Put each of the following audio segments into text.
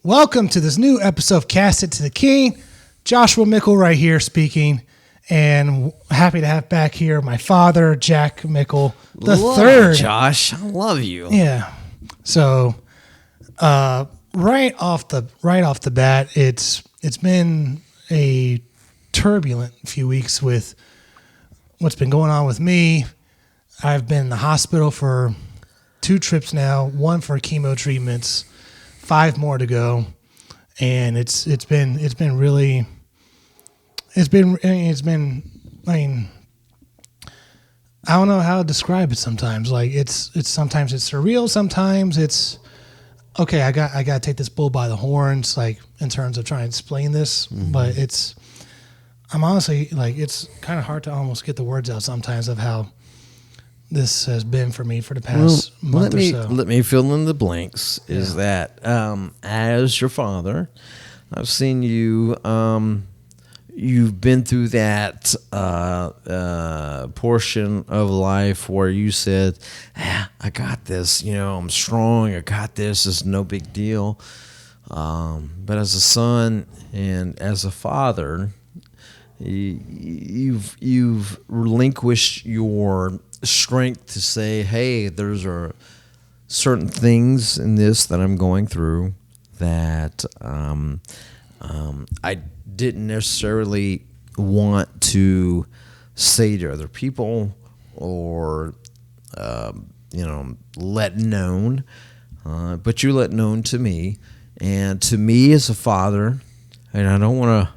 Welcome to this new episode of Cast It to the King. Joshua Mickle right here speaking, and happy to have back here my father, Jack Mickle III. Josh, I love you. Yeah. So, right off the bat, it's been a turbulent few weeks with what's been going on with me. I've been in the hospital for 2 trips now, 1 for chemo treatments, 5 more to go, and it's been I mean, I don't know how to describe it sometimes. Like it's sometimes it's surreal, sometimes it's okay, I got to take this bull by the horns, like in terms of trying to explain this, but I'm honestly like, it's kind of hard to almost get the words out sometimes of how this has been for me for the past month or so. Let me fill in the blanks. Is that as your father, I've seen you. You've been through that portion of life where you said, "I got this. You know, I'm strong. I got this. It's no big deal." But as a son and as a father, you've relinquished your strength to say, hey, there's certain things in this that I'm going through that I didn't necessarily want to say to other people or let known, but you let known to me, and to me as a father, and I don't want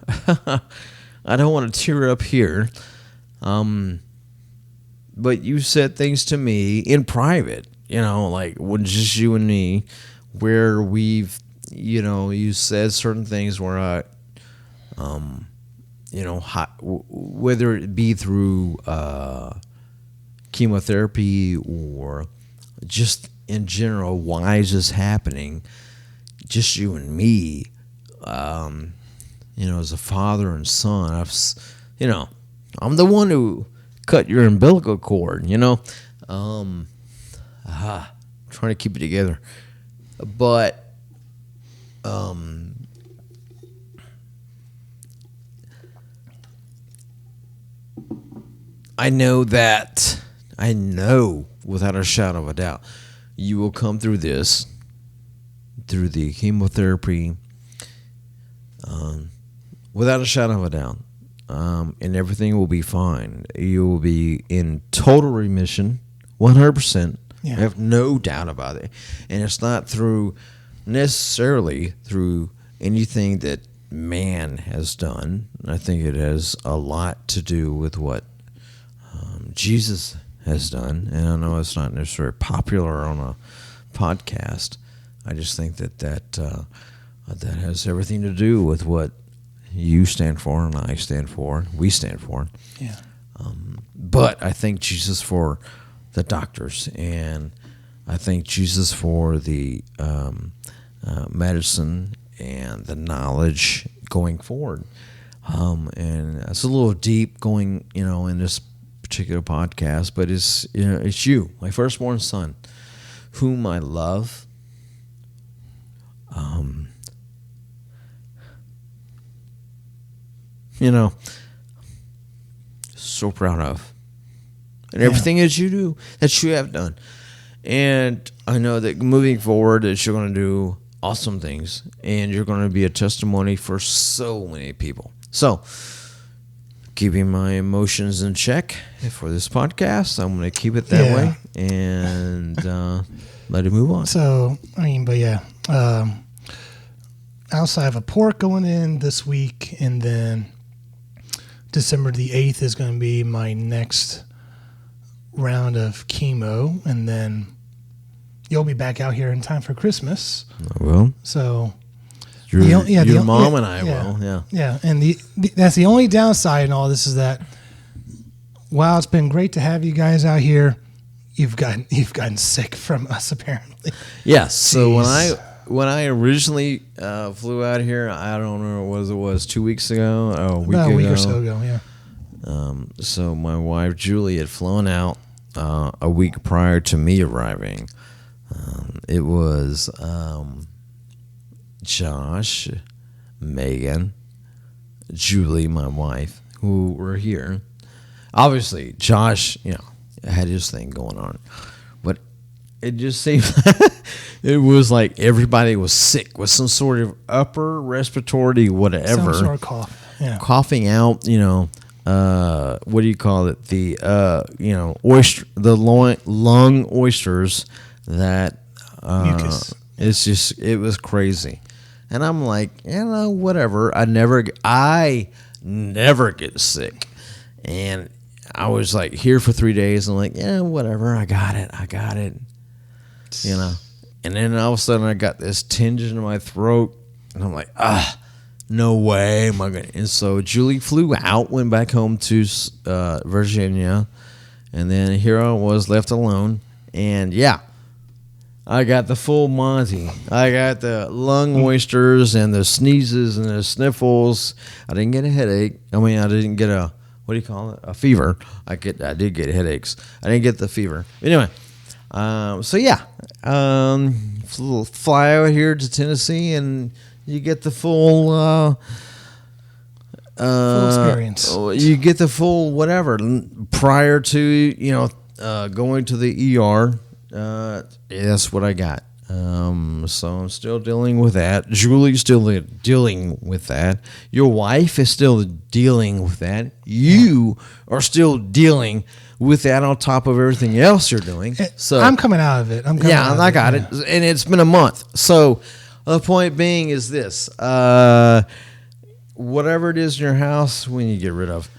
to tear up here, but you said things to me in private, like when just you and me, where we've, you said certain things where whether it be through chemotherapy or just in general, why is this happening? Just you and me, as a father and son, I'm the one who cut your umbilical cord, trying to keep it together. But I know without a shadow of a doubt, you will come through this, through the chemotherapy, without a shadow of a doubt. And everything will be fine. You will be in total remission, 100%. Yeah. I have no doubt about it. And it's not necessarily through anything that man has done. I think it has a lot to do with what Jesus has done. And I know it's not necessarily popular on a podcast. I just think that has everything to do with what you stand for, and I stand for, we stand for. Yeah. But I thank Jesus for the doctors, and I thank Jesus for the medicine and the knowledge going forward. And it's a little deep going, in this particular podcast, but it's you, my firstborn son, whom I love. So proud of, and everything that you do, that you have done, and I know that moving forward that you're going to do awesome things, and you're going to be a testimony for so many people. So, keeping my emotions in check for this podcast, I'm going to keep it that way, and let it move on. So, outside of a port going in this week, and then December the 8th is going to be my next round of chemo, and then you'll be back out here in time for Christmas. I will. So your mom and I will. Yeah, and that's the only downside in all this is that while it's been great to have you guys out here, you've gotten sick from us apparently. Yes. So when I originally flew out here, I don't know what it was 2 weeks ago, a week or so ago, yeah. So my wife Julie had flown out a week prior to me arriving. It was Josh, Megan, Julie, my wife, who were here. Obviously, Josh, had his thing going on. But it just seemed it was like everybody was sick with some sort of upper respiratory whatever. Some sort of cough. Yeah. Coughing out, what do you call it? The, oyster, the lung oysters that, Mucus. it was crazy. And I'm like, whatever. I never get sick. And I was like here for 3 days and like, whatever. I got it. And then all of a sudden I got this tinge in my throat and I'm like, no way am I going to. And so Julie flew out, went back home to Virginia. And then here I was left alone. And I got the full Monty. I got the lung oysters and the sneezes and the sniffles. I didn't get a headache. I didn't get a, what do you call it? A fever. I did get headaches. I didn't get the fever. Anyway, fly out here to Tennessee and you get the full experience. You get the full whatever prior to going to the ER. That's what I got. So I'm still dealing with that. Julie's still dealing with that. Your wife is still dealing with that. You are still dealing with that on top of everything else you're doing. So I'm coming out of it. I got it. And it's been a month. So the point being is this. Whatever it is in your house, we need to get rid of.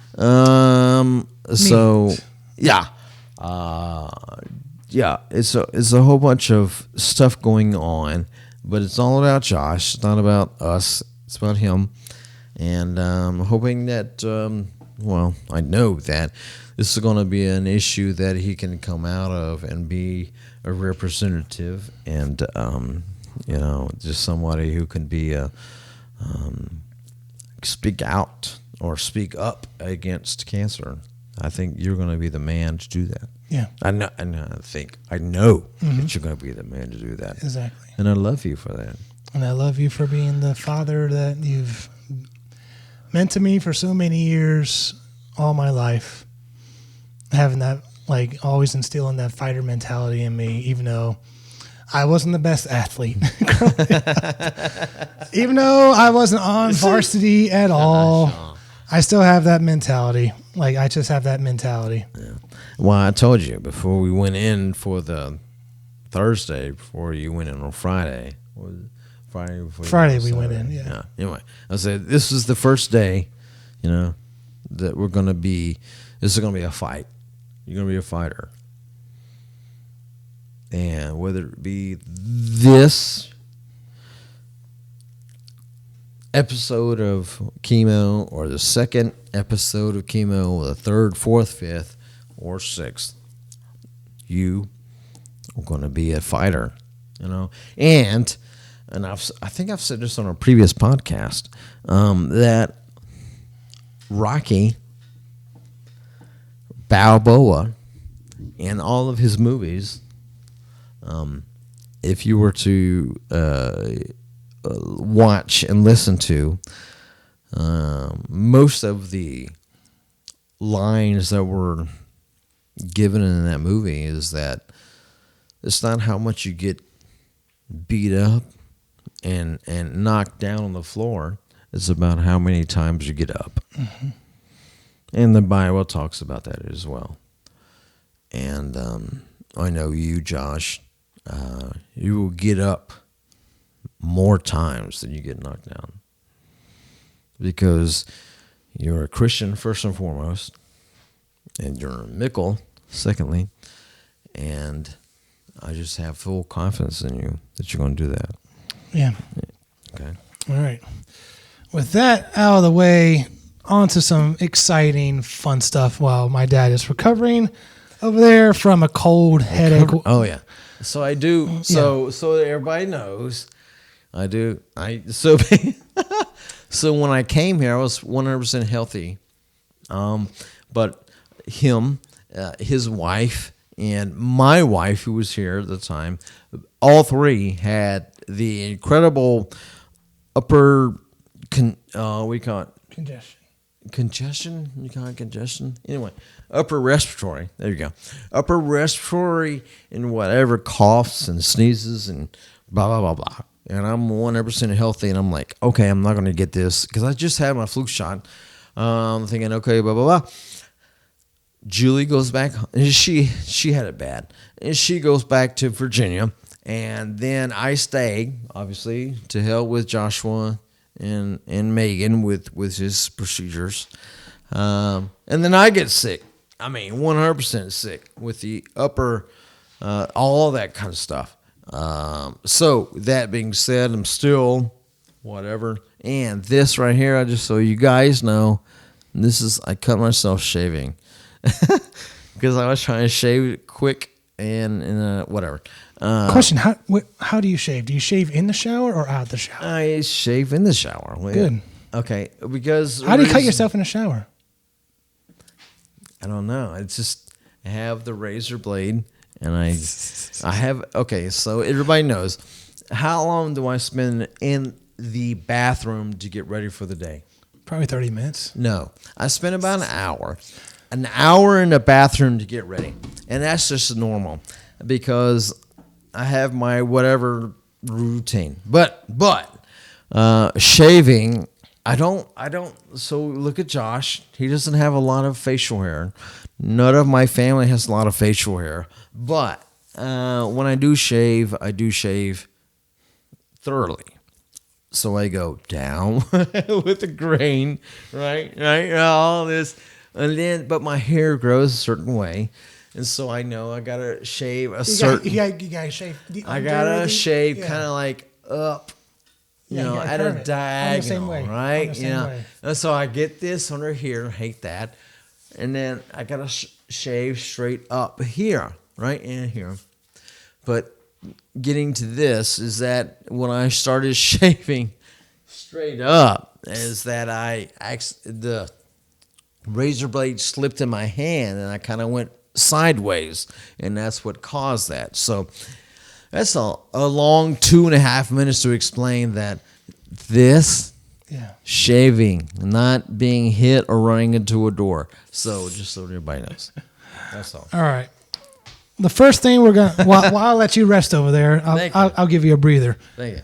It's a whole bunch of stuff going on, but it's all about Josh. It's not about us. It's about him. And I'm hoping that, I know that this is going to be an issue that he can come out of and be a representative and, just somebody who can be speak out or speak up against cancer. I think you're going to be the man to do that. Yeah. I know that you're going to be the man to do that. Exactly. And I love you for that. And I love you for being the father that you've meant to me for so many years, all my life. Having that, always instilling that fighter mentality in me, even though I wasn't the best athlete. Even though I wasn't on varsity at all, I still have that mentality. I just have that mentality. Yeah. Well, I told you before we went in for the Thursday, before you went in on Friday. Friday we went in, yeah. Anyway, I said, this is the first day, that we're going to be, this is going to be a fight. You're going to be a fighter. And whether it be this episode of chemo or the second episode of chemo or the third, fourth, fifth, or sixth, you are going to be a fighter, And I think I've said this on a previous podcast, that Rocky Balboa in all of his movies, if you were to watch and listen to, most of the lines that were given in that movie is that it's not how much you get beat up and knocked down on the floor. It's about how many times you get up. Mm-hmm. And the Bible talks about that as well. And I know you, Josh, you will get up more times than you get knocked down. Because you're a Christian first and foremost, and you're a Mickle secondly, and I just have full confidence in you that you're going to do that. Yeah. Okay. All right. With that out of the way, on to some exciting, fun stuff while my dad is recovering over there from a cold headache. Oh, yeah. So I do. So everybody knows, I do. So when I came here, I was 100% healthy. But him, his wife, and my wife, who was here at the time, all three had the incredible upper, we call it Congestion. congestion. You call it congestion? Anyway, upper respiratory. There you go. Upper respiratory and whatever coughs and sneezes and blah, blah, blah, blah. And I'm 100% healthy, and I'm like, okay, I'm not going to get this because I just had my flu shot. I'm thinking, okay, blah, blah, blah. Julie goes back, and she had it bad. And she goes back to Virginia, and then I stay, obviously, to hell with Joshua and Megan with his procedures. And then I get sick. I mean, 100% sick with the upper, all that kind of stuff. So that being said, I'm still whatever. And this right here, I just so you guys know, I cut myself shaving because I was trying to shave it quick and whatever. Question: How do you shave? Do you shave in the shower or out the shower? I shave in the shower. Good. Okay, because how do you cut yourself in the shower? I don't know. It's just I have the razor blade. And I have, okay, so everybody knows, how long do I spend in the bathroom to get ready for the day? Probably 30 minutes. No, I spend about an hour in the bathroom to get ready. And that's just normal because I have my whatever routine. But shaving, I don't, so look at Josh. He doesn't have a lot of facial hair. None of my family has a lot of facial hair. But when I do shave thoroughly. So I go down with the grain, right, all this. And then, but my hair grows a certain way. And so I know I got to shave you gotta shave. I got to shave kind of like up. At a diagonal, right? And so I get this under here, hate that. And then I got to shave straight up here, right in here. But getting to this is that when I started shaving straight up is that the razor blade slipped in my hand and I kind of went sideways, and that's what caused that. So that's a long 2.5 minutes to explain that this shaving, not being hit or running into a door. So just so everybody knows. That's all. All right. The first thing we're going to, while I'll let you rest over there, I'll give you a breather. Thank you.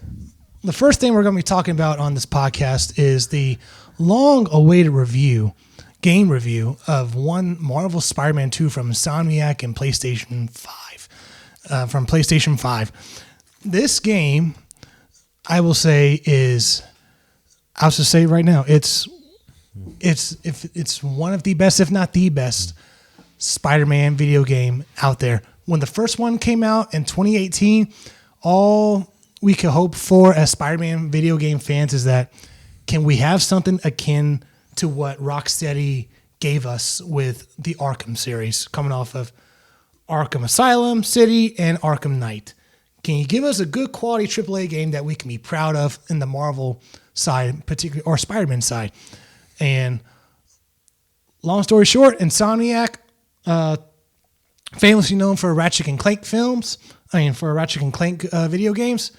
The first thing we're going to be talking about on this podcast is the long-awaited game review of one Marvel Spider-Man 2 from Insomniac and PlayStation 5. This game, I will say, I'll just say right now, it's one of the best, if not the best, Spider-Man video game out there. When the first one came out in 2018, all we could hope for as Spider-Man video game fans is that can we have something akin to what Rocksteady gave us with the Arkham series, coming off of Arkham Asylum, City, and Arkham Knight. Can you give us a good quality AAA game that we can be proud of in the Marvel side, particularly, or Spider-Man side? And long story short, Insomniac, famously known for Ratchet and Clank video games,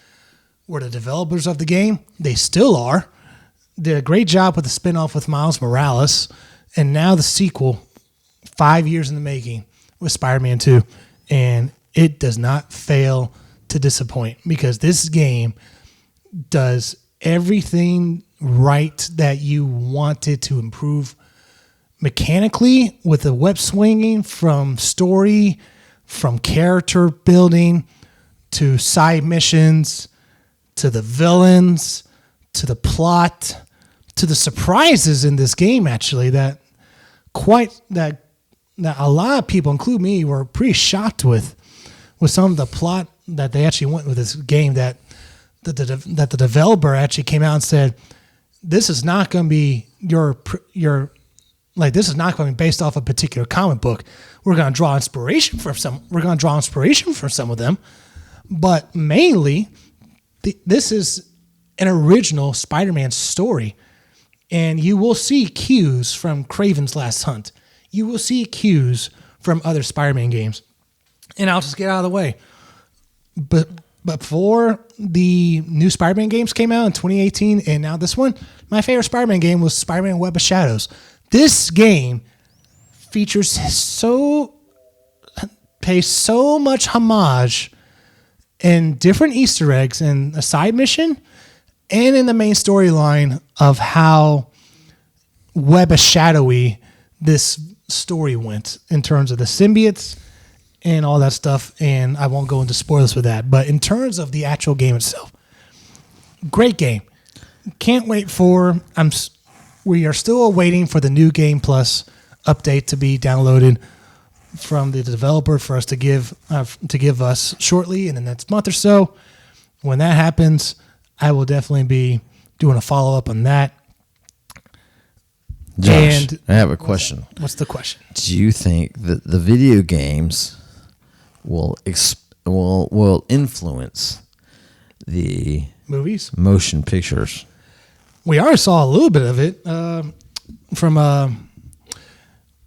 were the developers of the game. They still are. Did a great job with the spinoff with Miles Morales, and now the sequel, 5 years in the making, with Spider-Man 2, and it does not fail to disappoint because this game does everything right that you wanted to improve mechanically, with the web swinging, from story, from character building, to side missions, to the villains, to the plot, to the surprises in this game, actually, that a lot of people, including me, were pretty shocked with some of the plot that they actually went with this game, that the developer actually came out and said, this is not going to be this is not going to be based off a particular comic book. We're going to draw inspiration from some of them, but mainly this is an original Spider-Man story, and you will see cues from Kraven's Last Hunt. You will see cues from other Spider-Man games, and I'll just get out of the way. But before the new Spider-Man games came out in 2018 and now this one, my favorite Spider-Man game was Spider-Man Web of Shadows. This game pays so much homage and different Easter eggs in a side mission and in the main storyline of how Web of Shadowy this story went in terms of the symbiotes and all that stuff, and I won't go into spoilers for that. But in terms of the actual game itself, great game. Can't wait for. We are still waiting for the new Game Plus update to be downloaded from the developer for us to give us shortly in the next month or so. When that happens, I will definitely be doing a follow up on that. Josh, I have a question. What's the question? Do you think that the video games will influence the movies, motion pictures? We already saw a little bit of it from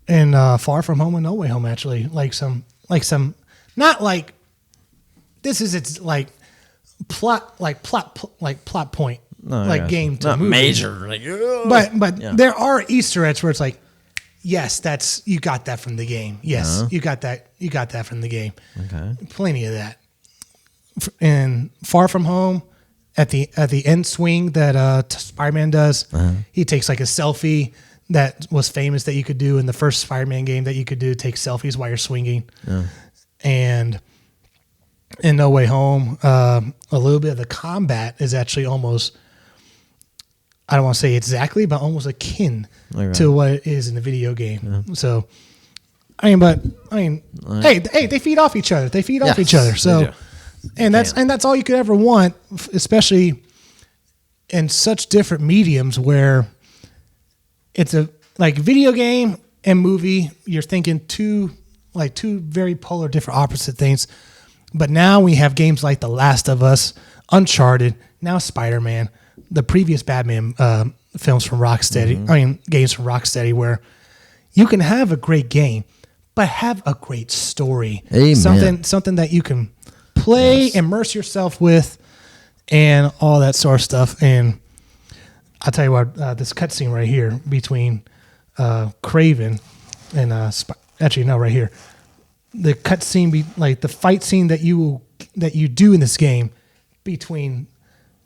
in Far From Home and No Way Home. Actually, like some, not like this is its like plot point. No, like game to not movie. Major, but yeah. There are Easter eggs where it's like, yes, that's you got that from the game. Yes, you got that from the game. Okay, plenty of that. And Far From Home, at the end swing that Spider-Man does, he takes like a selfie that was famous that you could do in the first Spider-Man game that you could do, take selfies while you're swinging. And in No Way Home, a little bit of the combat is actually almost, I don't want to say exactly, but almost akin to what it is in the video game. Yeah. So, hey, they feed off each other. They feed off each other. So, and that's all you could ever want, especially in such different mediums where it's a like video game and movie. You're thinking two very polar, different, opposite things. But now we have games like The Last of Us, Uncharted, now Spider-Man, the previous Batman films from Rocksteady, games from Rocksteady, where you can have a great game, but have a great story. Amen. Something that you can play, immerse yourself with, and all that sort of stuff. And I'll tell you what, this cutscene right here between Kraven and right here. The cutscene, like the fight scene that you do in this game between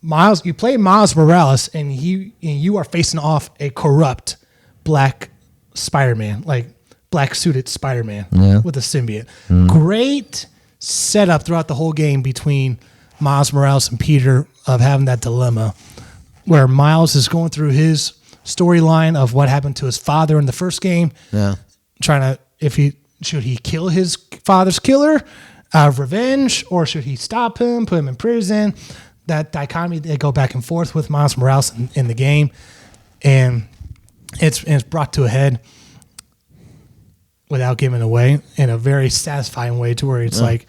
Miles, you play Miles Morales, and you are facing off a corrupt black Spider-Man, like black suited Spider-Man with a symbiote. Great setup throughout the whole game between Miles Morales and Peter of having that dilemma where Miles is going through his storyline of what happened to his father in the first game, trying to should he kill his father's killer out of revenge, or should he stop him, put him in prison? That dichotomy, they go back and forth with Miles Morales in the game, and it's brought to a head without giving away in a very satisfying way, to where it's like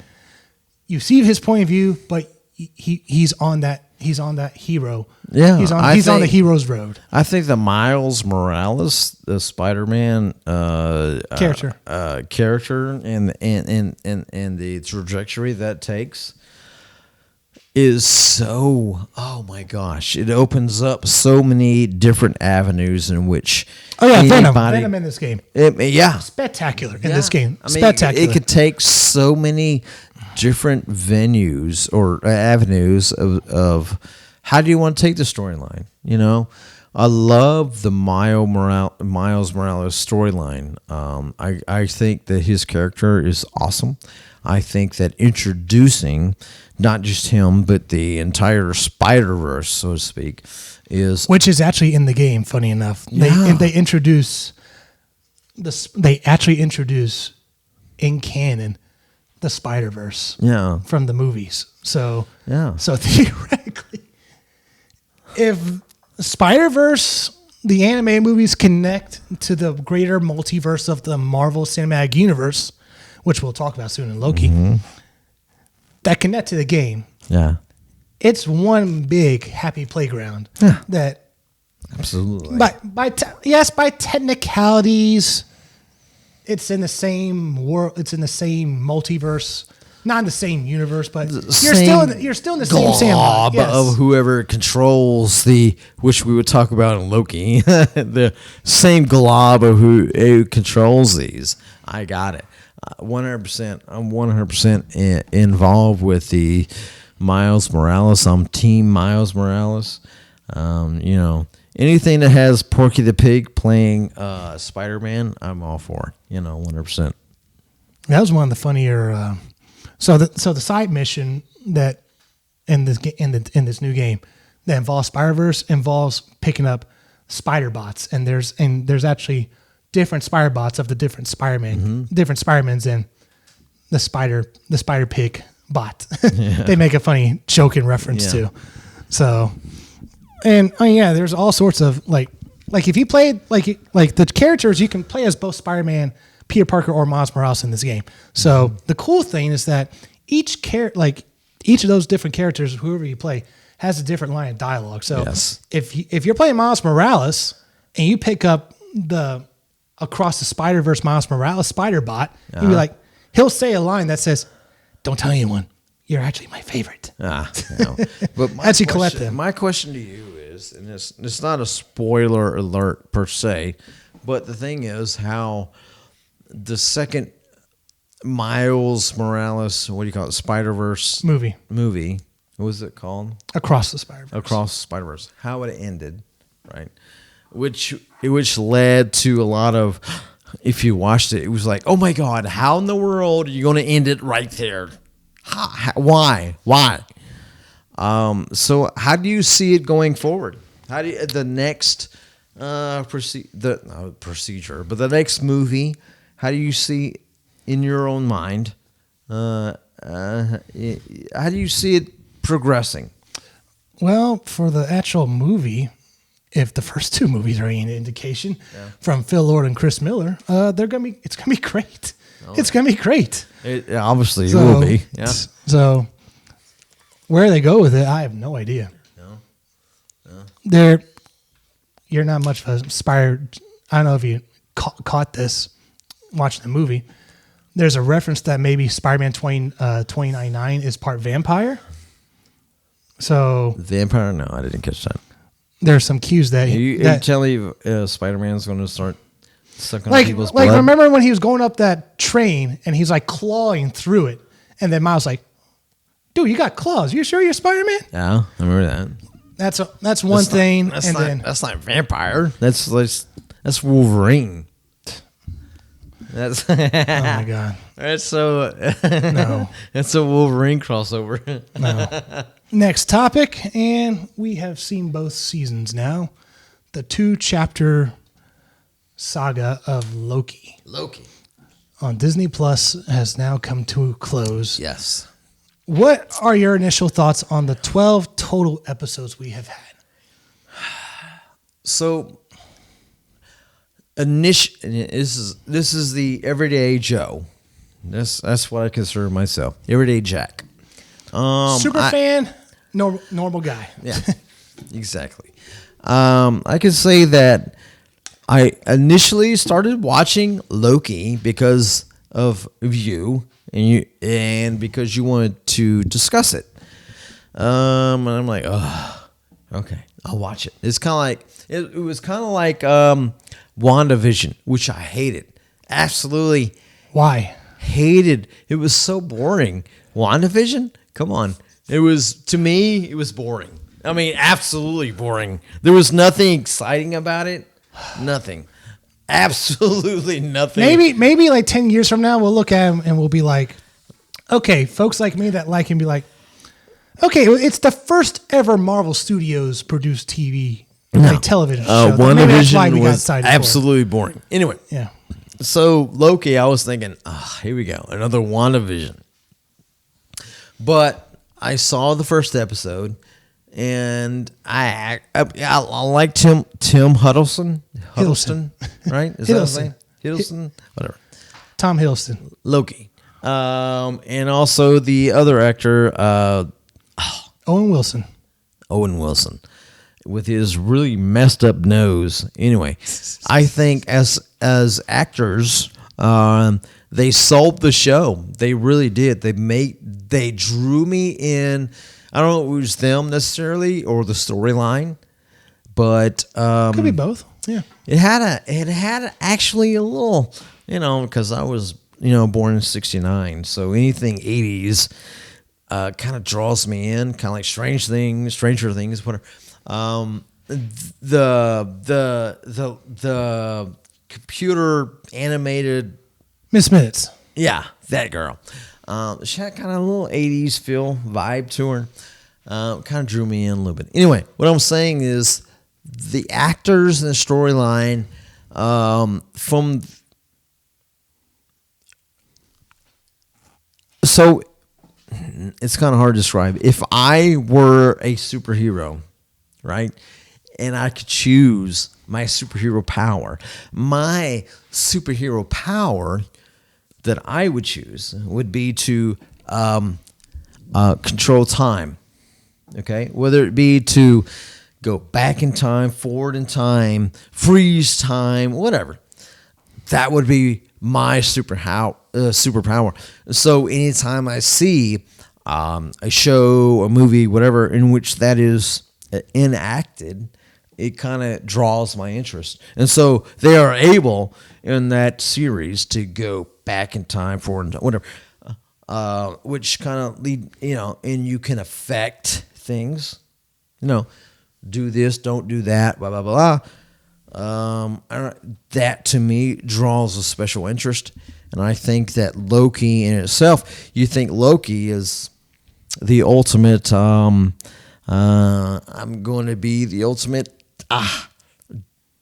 you see his point of view, but he's on that hero. Yeah, he's on the hero's road. I think the Miles Morales, the Spider-Man character, and the trajectory that takes is so. Oh my gosh! It opens up so many different avenues in which. Oh yeah, Venom in this game. Spectacular in this game. Spectacular. It could take so many different venues or avenues of how do you want to take the storyline? You know, I love the Miles Morales storyline. I think that his character is awesome. I think that introducing not just him but the entire Spider-Verse, so to speak, which is actually in the game. Funny enough, they actually introduce in canon the Spider-Verse from the movies. So theoretically, if Spider-Verse, the anime movies, connect to the greater multiverse of the Marvel Cinematic Universe, which we'll talk about soon in Loki, that connect to the game, it's one big happy playground. That absolutely. By technicalities, it's in the same world. It's in the same multiverse not in the same universe, but you're same still in the same sandbox. Yes. Of whoever controls which we would talk about in Loki, the same glob of who controls these. I got it. 100%. I'm 100% involved with the Miles Morales. I'm Team Miles Morales. Anything that has Porky the Pig playing Spider-Man, I'm all for. 100%. That was one of the funnier. So the side mission that in this new game that involves Spider-Verse involves picking up spider bots, and there's actually different spider bots of the different Spider-Man, different Spider-Mans in the spider pig bot. Yeah. They make a funny joking reference too. So, and there's all sorts of like if you played like the characters, you can play as both Spider-Man, Peter Parker, or Miles Morales in this game. So the cool thing is that each of those different characters, whoever you play, has a different line of dialogue. So if you're playing Miles Morales and you pick up the Across the Spider-Verse Miles Morales spider bot, you'll be like, he'll say a line that says, "Don't tell anyone, you're actually my favorite." But my question to you is, and it's not a spoiler alert per se, but the thing is how the second Miles Morales, what do you call it, Spider-Verse movie, what was it called? Across the Spider-Verse. Across the Spider-Verse. How it ended, right? Which led to a lot of, if you watched it, it was like, oh my God, how in the world are you going to end it right there? Why? So how do you see it going forward? How do you, the next procedure, but the next movie, how do you see in your own mind? How do you see it progressing? Well, for the actual movie, if the first two movies are any indication from Phil Lord and Chris Miller, it's gonna be great. Oh, it's gonna be great. It obviously will be. Yeah. So where they go with it, I have no idea. You're not much of a inspired. I don't know if you caught this watching the movie. There's a reference that maybe Spider-Man 2099 is part vampire. So vampire? No, I didn't catch that. There's some cues that you tell me Spider-Man's going to start sucking on people's blood. Like remember when he was going up that train and he's like clawing through it, and then Miles like, "Dude, you got claws. You sure you're Spider-Man?" Yeah, I remember that. That's one thing. That's not vampire. That's Wolverine. That's oh my God. That's so no. It's a Wolverine crossover. No. Next topic, and we have seen both seasons now. The 2-chapter saga of Loki. On Disney Plus has now come to a close. Yes. What are your initial thoughts on the 12 total episodes we have had? So, this is the everyday Joe. That's what I consider myself, everyday Jack. Super fan, normal guy. Yeah, exactly. I can say that I initially started watching Loki because of you and because you wanted to discuss it. And I'm like, oh, okay, I'll watch it. It's kind of like it was kind of like WandaVision, which I hated. Absolutely. Why? Hated. It was so boring. WandaVision? Come on. It was boring. I mean, absolutely boring. There was nothing exciting about it. Nothing. Absolutely nothing. Maybe like 10 years from now, we'll look at him and we'll be like, okay, folks like me that like him be like, okay, it's the first ever Marvel Studios produced TV, like television show. WandaVision was absolutely boring. Anyway. Yeah. So Loki, I was thinking, here we go, another WandaVision. But I saw the first episode, and I like Tim Hiddleston, right? Is that his name? Hiddleston, whatever. Tom Hiddleston, Loki, and also the other actor, Owen Wilson, with his really messed up nose. Anyway, I think as actors, they sold the show. They really did. They drew me in. I don't know if it was them necessarily or the storyline, but could be both. Yeah, it had actually a little, because I was born in '69, so anything '80s kind of draws me in, kind of like Stranger Things, whatever. The computer animated Miss Minutes. Yeah, that girl. She had kind of a little 80s feel vibe to her. Kind of drew me in a little bit. Anyway, what I'm saying is the actors and the storyline from... So it's kind of hard to describe. If I were a superhero, right, and I could choose my superhero power that I would choose would be to control time, okay? Whether it be to go back in time, forward in time, freeze time, whatever. That would be my superpower. So anytime I see a show, a movie, whatever, in which that is enacted, it kind of draws my interest. And so they are able in that series to go back in time, forward in time, whatever, which kind of lead, and you can affect things, do this, don't do that, blah, blah, blah. That to me draws a special interest. And I think that Loki in itself, you think Loki is the ultimate, I'm going to be the ultimate,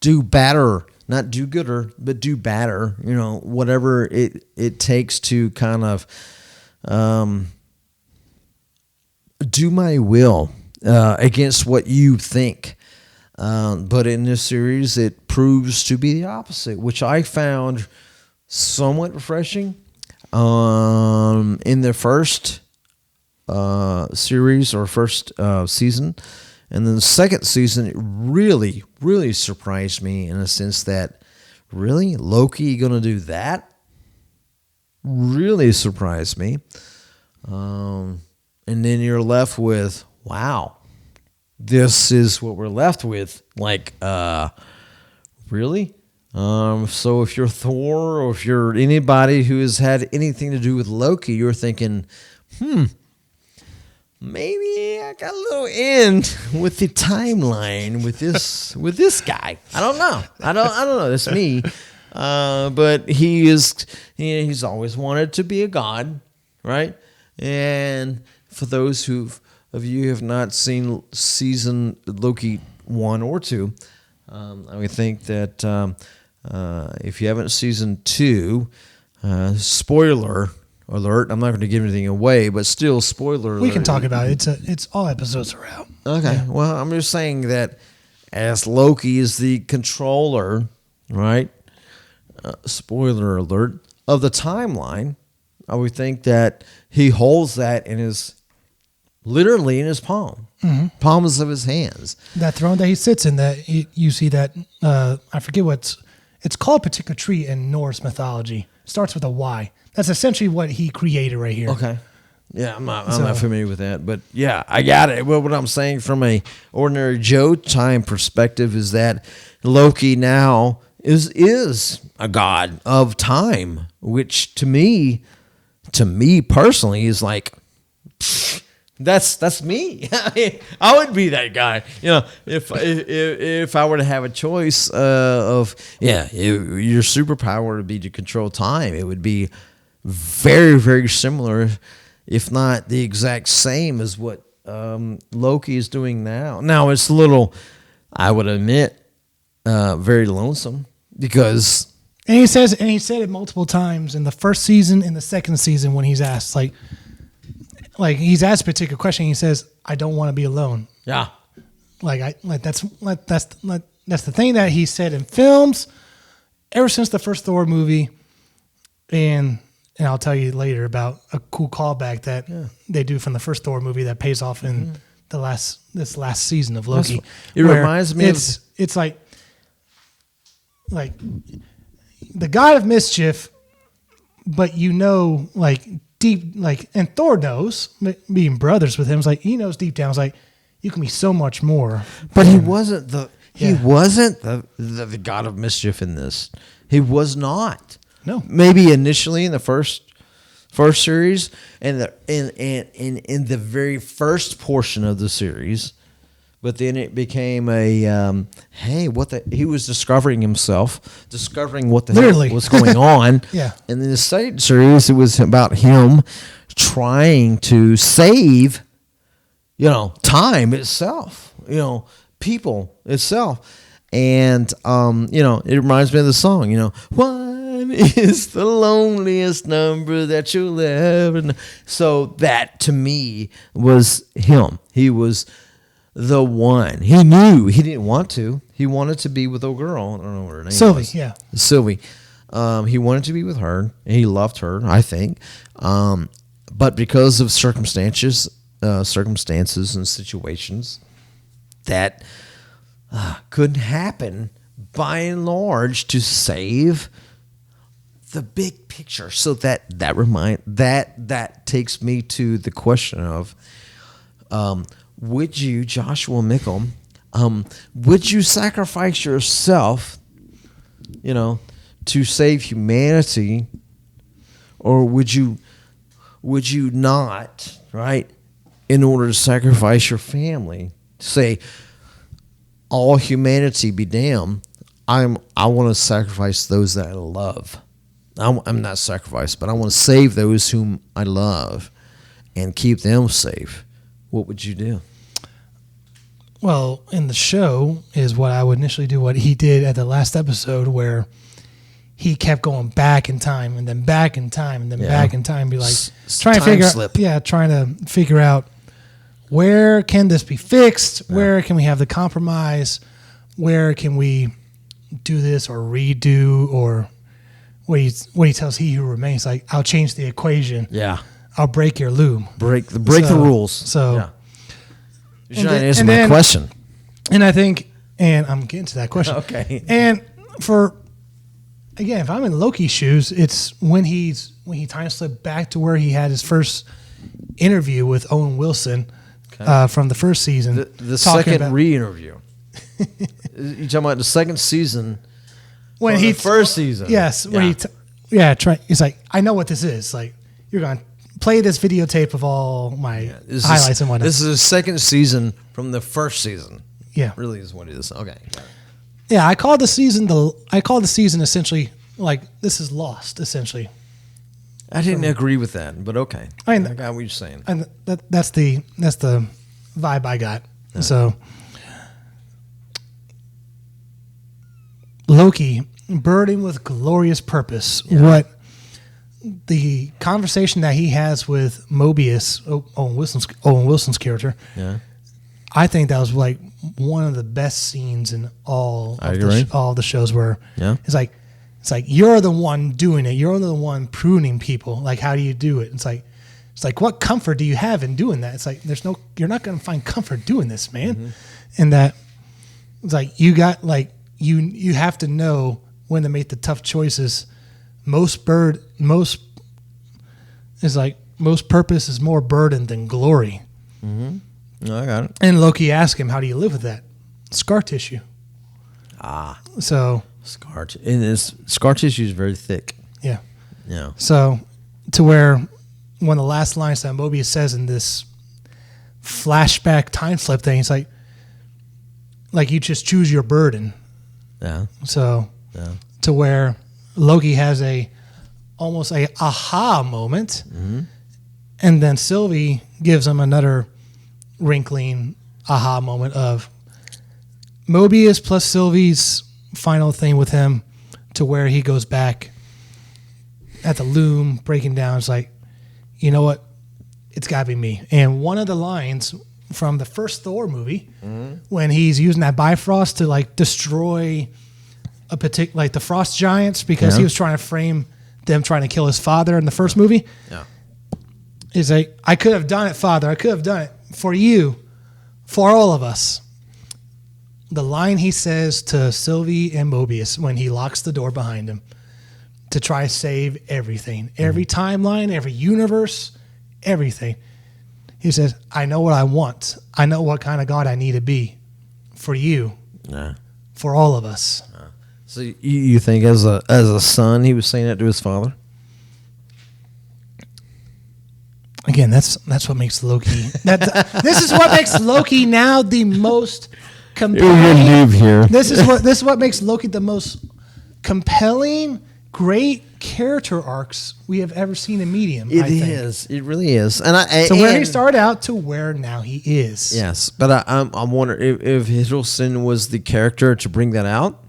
do better, not do gooder, but do better, whatever it takes to kind of do my will against what you think. But in this series, it proves to be the opposite, which I found somewhat refreshing. In the first series or first season, and then the second season, it really, really surprised me in a sense that, really, Loki going to do that? Really surprised me. And then you're left with, wow, this is what we're left with. Like, really? So if you're Thor or if you're anybody who has had anything to do with Loki, you're thinking, maybe I got a little in with the timeline with this guy. I don't know. I don't know. That's me. But he's always wanted to be a god, right? And for those of you who have not seen season Loki 1 or 2, I would think that if you haven't season 2, spoiler alert, I'm not going to give anything away, but still spoiler alert. We can talk about it. It's all episodes are out. Okay. Yeah. Well, I'm just saying that as Loki is the controller, right? Spoiler alert, of the timeline, I would think that he holds that literally in his palm, palms of his hands. That throne that he sits in, that you see that, I forget it's called particular tree in Norse mythology. It starts with a Y. That's essentially what he created right here. Okay. Yeah, I'm not familiar with that, but yeah, I got it. Well, what I'm saying from a ordinary Joe time perspective is that Loki now is a god of time, which to me personally is like, that's me. I would be that guy. If I were to have a choice your superpower would be to control time. It would be very, very similar, if not the exact same as what Loki is doing now. Now it's a little, I would admit, very lonesome because. And he said it multiple times in the first season, in the second season when he's asked like he's asked a particular question. He says, "I don't want to be alone." Yeah, that's the thing that he said in films ever since the first Thor movie, and I'll tell you later about a cool callback that they do from the first Thor movie that pays off in this last season of Loki. It reminds me of it's like the God of Mischief but like deep, like, and Thor knows, being brothers with him, is like, he knows deep down, it's like, you can be so much more. But he wasn't the god of mischief in this. He was not. No. Maybe initially in the first series and in the very first portion of the series, but then it became a he was discovering himself, discovering what the hell was going on. Yeah. And in the second series, it was about him trying to save, time itself, people itself. And, it reminds me of the song, one is the loneliest number that you'll ever know. So that, to me, was him. He was the one. He knew he didn't want to. He wanted to be with a girl. I don't know what her name was. Sylvie. He wanted to be with her. And he loved her, I think. But because of circumstances and situations, that couldn't happen by and large to save the big picture. So that takes me to the question of, would you, Joshua Mickle, would you sacrifice yourself, to save humanity, or would you not, right, in order to sacrifice your family? Say, all humanity be damned. I want to sacrifice those that I love. I'm not sacrifice, but I want to save those whom I love and keep them safe. What would you do? Well, in the show is what I would initially do, what he did at the last episode, where he kept going back in time and then back in time and then back in time, be like trying to figure out, where can this be fixed? Yeah. Where can we have the compromise? Where can we do this or redo? Or what he tells he who remains, like, I'll change the equation. Yeah. I'll break your loom. Break the rules. So yeah. You're trying to answer my question. And I think, and I'm getting to that question. Okay. And again, if I'm in Loki's shoes, it's when he time slipped back to where he had his first interview with Owen Wilson. Okay. From the first season. The second re-interview. You're talking about the second season when the first season. Yes. Yeah. When he's like, I know what this is. Like, you're going to play this videotape of all my highlights and whatnot. This is the second season from the first season. Yeah. Really is what it is. Okay. Yeah, I call the season essentially, like, this is Lost, essentially. I didn't agree with that, but okay. I got what you're saying. And that's the vibe I got. Yeah. So Loki, burdened with glorious purpose. Yeah. What the conversation that he has with Mobius, Owen Wilson's character. Yeah. I think that was like one of the best scenes in all the shows, where it's like you're the one doing it. You're the one pruning people. Like, how do you do it? It's like what comfort do you have in doing that? It's like you're not going to find comfort doing this, man. Mm-hmm. And that it's like you got like you have to know when to make the tough choices. Most purpose is more burden than glory. Mm-hmm. No, I got it. And Loki asked him, "How do you live with that?" Scar tissue. So scar tissue is very thick. Yeah. Yeah. So to where one of the last lines that Mobius says in this flashback time flip thing, it's like you just choose your burden. Yeah. So to where Loki has almost a aha moment, mm-hmm. and then Sylvie gives him another wrinkling aha moment of Mobius plus Sylvie's final thing with him, to where he goes back at the loom breaking down. It's like, you know what? It's got to be me. And one of the lines from the first Thor movie, mm-hmm. when he's using that Bifrost to like destroy a particular, like the Frost Giants, because he was trying to frame them trying to kill his father in the first movie. Yeah. Is like, I could have done it, Father. I could have done it for you, for all of us. The line he says to Sylvie and Mobius when he locks the door behind him, to try to save everything, every timeline, every universe, everything. He says, I know what I want. I know what kind of God I need to be for you, for all of us. So you think as a son, he was saying that to his father? Again, that's what makes Loki. This is what makes Loki now the most compelling. This is what makes Loki the most compelling, great character arcs we have ever seen in medium. It really is. Where he started out to where now he is. Yes, but I'm wondering if Hiddleston was the character to bring that out,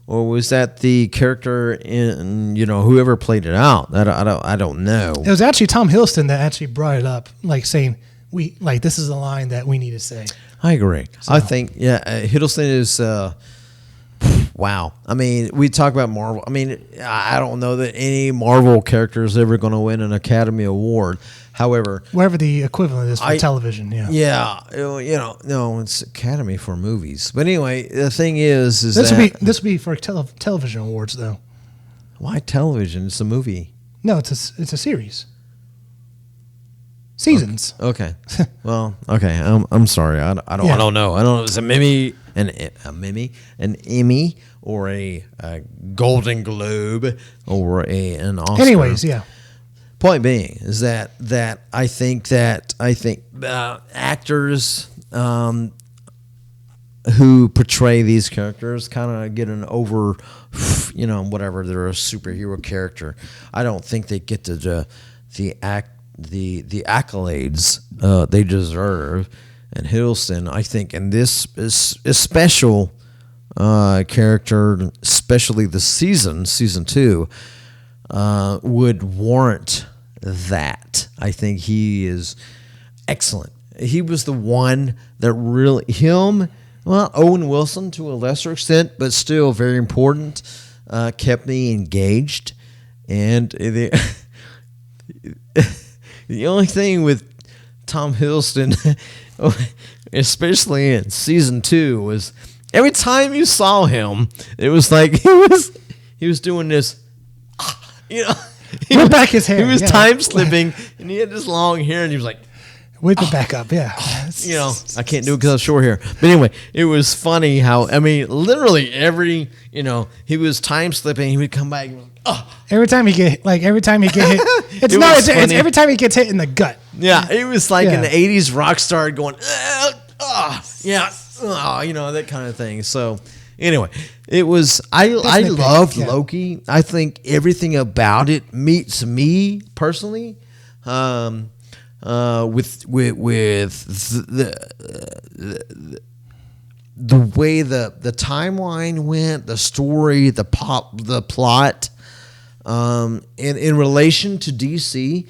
or was that the character in whoever played it out? I don't know. It was actually Tom Hiddleston that actually brought it up, like saying this is a line that we need to say. I agree. So. I think Hiddleston is. Wow. I mean, we talk about Marvel. I mean, I don't know that any Marvel character is ever going to win an Academy Award. However, whatever the equivalent is for television, yeah, no, it's Academy for movies. But anyway, the thing is this would be for television awards, though. Why television? It's a movie. No, it's a series. Seasons. Okay. Well, okay. I'm sorry. I don't know. I don't know. It's an Emmy, or a Golden Globe, or an Oscar. Anyways, yeah. Point being is that I think actors who portray these characters kind of get an over, whatever, they're a superhero character. I don't think they get the accolades they deserve. And Hiddleston, I think, in this is special character, especially the season 2, would warrant that. I think he is excellent. He was the one that really Owen Wilson to a lesser extent, but still very important, kept me engaged. And the only thing with Tom Hiddleston, especially in season 2, was every time you saw him, it was like he was doing this, Whip back his hair. He was time slipping, and he had this long hair, and he was like, whip it back up, yeah. I can't do it because I have short hair. But anyway, it was funny how, literally every, he was time slipping, he would come back and every time he get hit, every time he gets hit in the gut. Yeah, it was like an 80s rock star going, that kind of thing. So anyway, it was, I loved Loki. I think everything about it meets me personally. With the way the timeline went, the story, the plot, in relation to DC,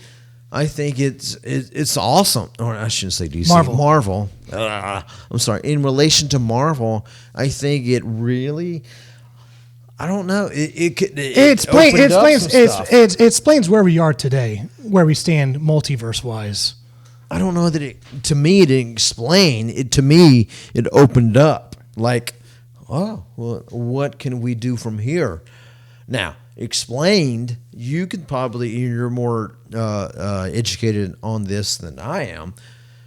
I think it's awesome. Or I shouldn't say DC. Marvel. I'm sorry. In relation to Marvel, I think it really. I don't know. It explains where we are today, where we stand multiverse wise. I don't know that it didn't explain it. To me, it opened up like, well, what can we do from here? Now, explained, you could probably, you're more educated on this than I am,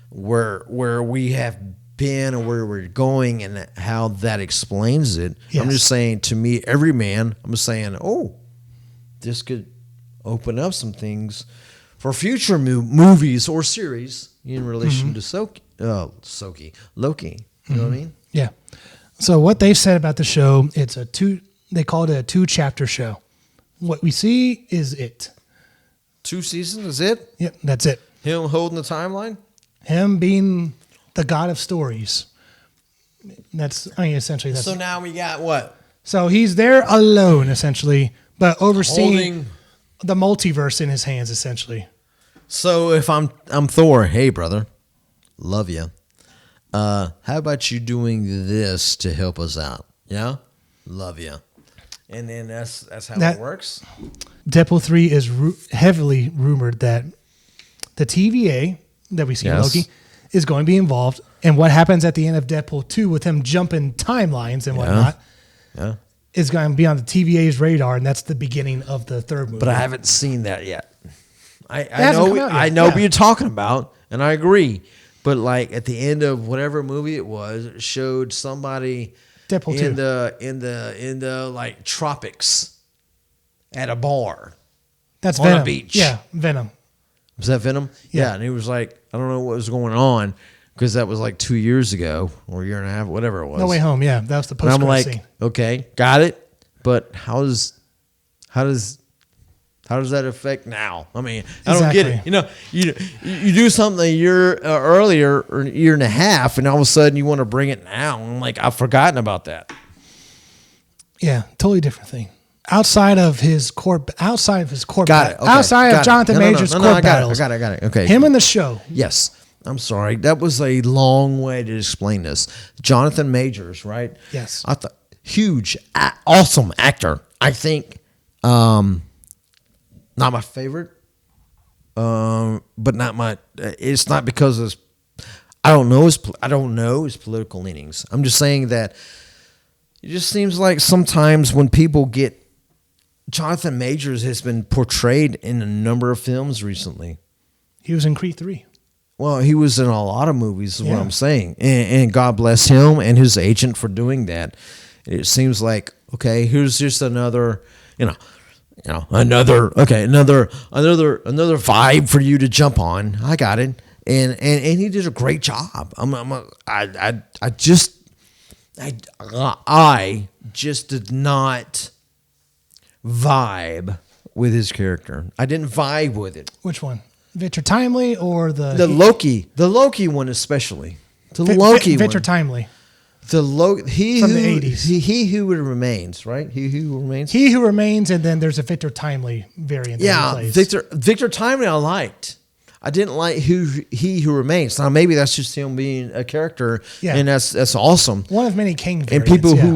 where we have been and where we're going and how that explains it. Yes. I'm just saying, to me, every man, I'm saying, this could open up some things for future movies or series in relation to Loki. You know what I mean? Yeah. So what they've said about the show, they call it a 2-chapter show. What we see is it. 2 seasons is it? Yep, that's it. Him holding the timeline? Him being the god of stories. Essentially that's. So now we got what? So he's there alone, essentially, but overseeing the multiverse in his hands, essentially. So if I'm Thor, hey brother, love you. How about you doing this to help us out? Yeah, love you. And then that's how it works. Deadpool 3 is heavily rumored that the TVA that we see in Loki is going to be involved, and what happens at the end of Deadpool 2 with him jumping timelines and whatnot. Yeah. is going to be on the TVA's radar, and that's the beginning of the third movie. But I haven't seen that yet. I hasn't come out I yet. know Yeah. what you're talking about, and I agree. But like at the end of whatever movie it was, it showed somebody Deadpool 2. in the like tropics at a bar. That's on Venom. a beach. Yeah, Venom. Was that Venom? Yeah. And he was like, I don't know what was going on because that was like 2 years ago or a year and a half, whatever it was. No Way Home. Yeah, that was the And post I'm like, scene. okay, got it. But how does that affect now? I mean, I don't get it. You do something a year earlier or a year and a half, and all of a sudden you want to bring it now. I'm like, I've forgotten about that. Yeah, totally different thing. Outside of his core Got it. Okay. outside Got of it. Jonathan Majors' I core got battles. it. I got it. Okay. Him in the show. Yes. I'm sorry. That was a long way to explain this. Jonathan Majors, right? Yes. I thought huge, awesome actor. I think not my favorite, but not my. It's not because of. I don't know his political leanings. I'm just saying that it just seems like sometimes when people get. Jonathan Majors has been portrayed in a number of films recently. He was in Creed 3. Well, he was in a lot of movies, is what Yeah. I'm saying. And God bless him and his agent for doing that. It seems like, okay, here's just another vibe for you to jump on. I got it. And he did a great job. I just did not vibe with his character. I didn't vibe with it. Which one? Victor Timely or The Loki one especially. Victor Timely. The Loki From the 80s. He who remains, right? He who remains. He Who Remains, and then there's a Victor Timely variant. Yeah, that he plays. Victor Timely I liked. I didn't like He Who Remains. Now maybe that's just him being a character, and that's awesome. One of many King variants. And people who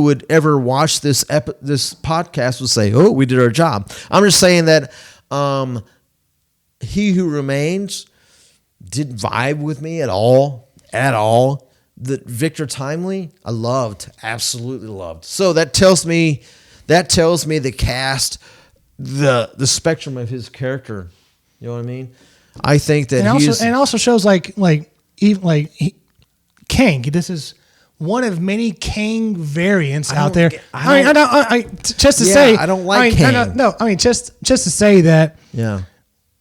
would ever watch this podcast would say, "Oh, we did our job." I'm just saying that He Who Remains didn't vibe with me at all. The Victor Timely, I absolutely loved. So that tells me the cast, the spectrum of his character. You know what I mean? I think that and also shows like Kang. This is one of many Kang variants out there. I don't like Kang. Just to say that. Yeah.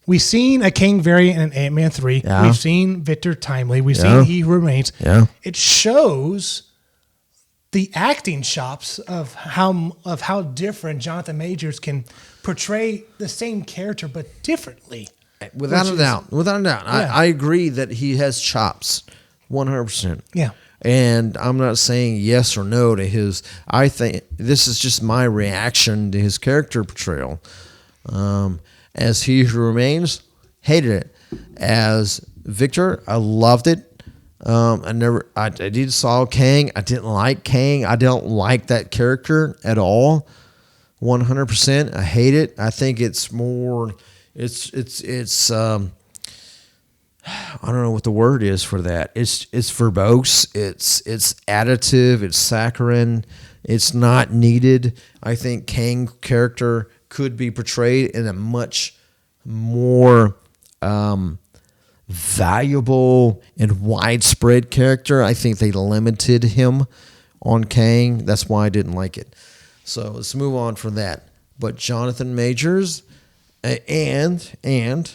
We've seen a Kang variant in Ant-Man 3. Yeah. We've seen Victor Timely. We've seen He Who Remains. Yeah. It shows the acting chops of how different Jonathan Majors can portray the same character but differently. Without a doubt. Yeah. I agree that he has chops, 100%. Yeah. And I'm not saying yes or no to his. I think this is just my reaction to his character portrayal. As He Who Remains, hated it. As Victor, I loved it. I did saw Kang. I didn't like Kang. I don't like that character at all. 100%. I hate it. I think it's more. It's. I don't know what the word is for that. It's verbose. It's additive. It's saccharine. It's not needed. I think Kang character could be portrayed in a much more valuable and widespread character. I think they limited him on Kang. That's why I didn't like it. So let's move on from that. But Jonathan Majors and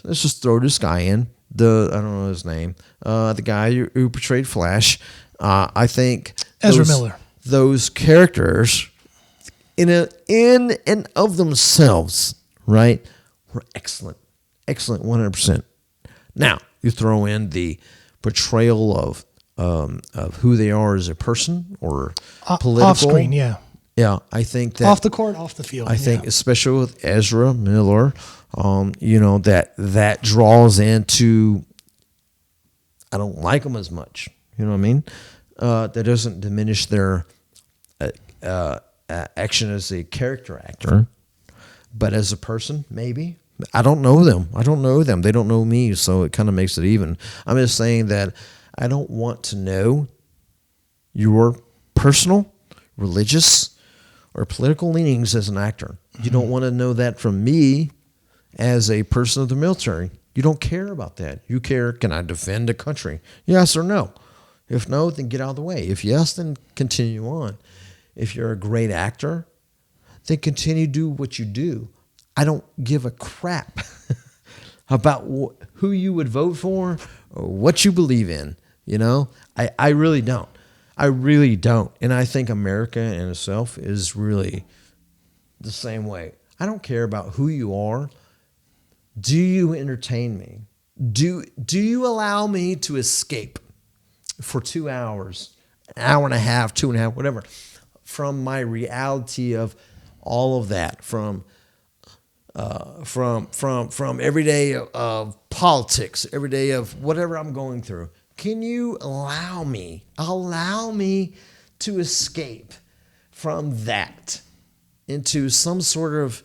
let's just throw this guy in. I don't know his name. The guy who portrayed Flash. I think Ezra Miller. Those characters in and of themselves, right, were excellent. Excellent, 100%. Now, you throw in the portrayal of who they are as a person or political. Off screen, yeah. Yeah, I think that. Off the court, off the field. I think, especially with Ezra Miller, that draws into. I don't like them as much. You know what I mean? That doesn't diminish their action as a character actor, but as a person, maybe. I don't know them. They don't know me, so it kind of makes it even. I'm just saying that I don't want to know your personal religious or political leanings as an actor. You don't want to know that from me as a person of the military. You don't care about that. You care, can I defend a country? Yes or no? If no, then get out of the way. If yes, then continue on. If you're a great actor, then continue to do what you do. I don't give a crap about who you would vote for or what you believe in. You know, I really don't. I really don't. And I think America in itself is really the same way. I don't care about who you are. Do you entertain me? Do you allow me to escape for 2 hours, an hour and a half, 2.5, whatever, from my reality of all of that, from every day of politics, every day of whatever I'm going through? Can you allow me to escape from that into some sort of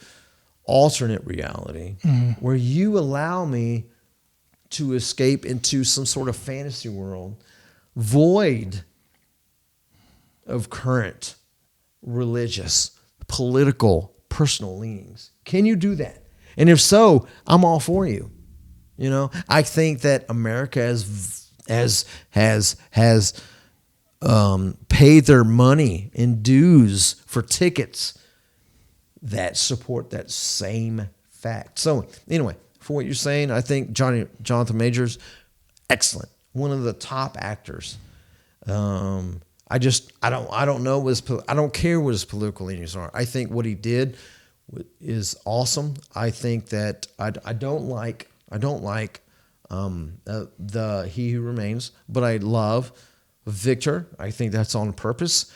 alternate reality where you allow me to escape into some sort of fantasy world void of current religious, political, personal leanings? Can you do that? And if so, I'm all for you. You know, I think that America has paid their money in dues for tickets that support that same fact. So anyway, for what you're saying, I think Jonathan Majors, excellent, one of the top actors. I don't know I don't care what his political leanings are. I think what he did is awesome. I think that I don't like the He Who Remains, but I love Victor. I think that's on purpose.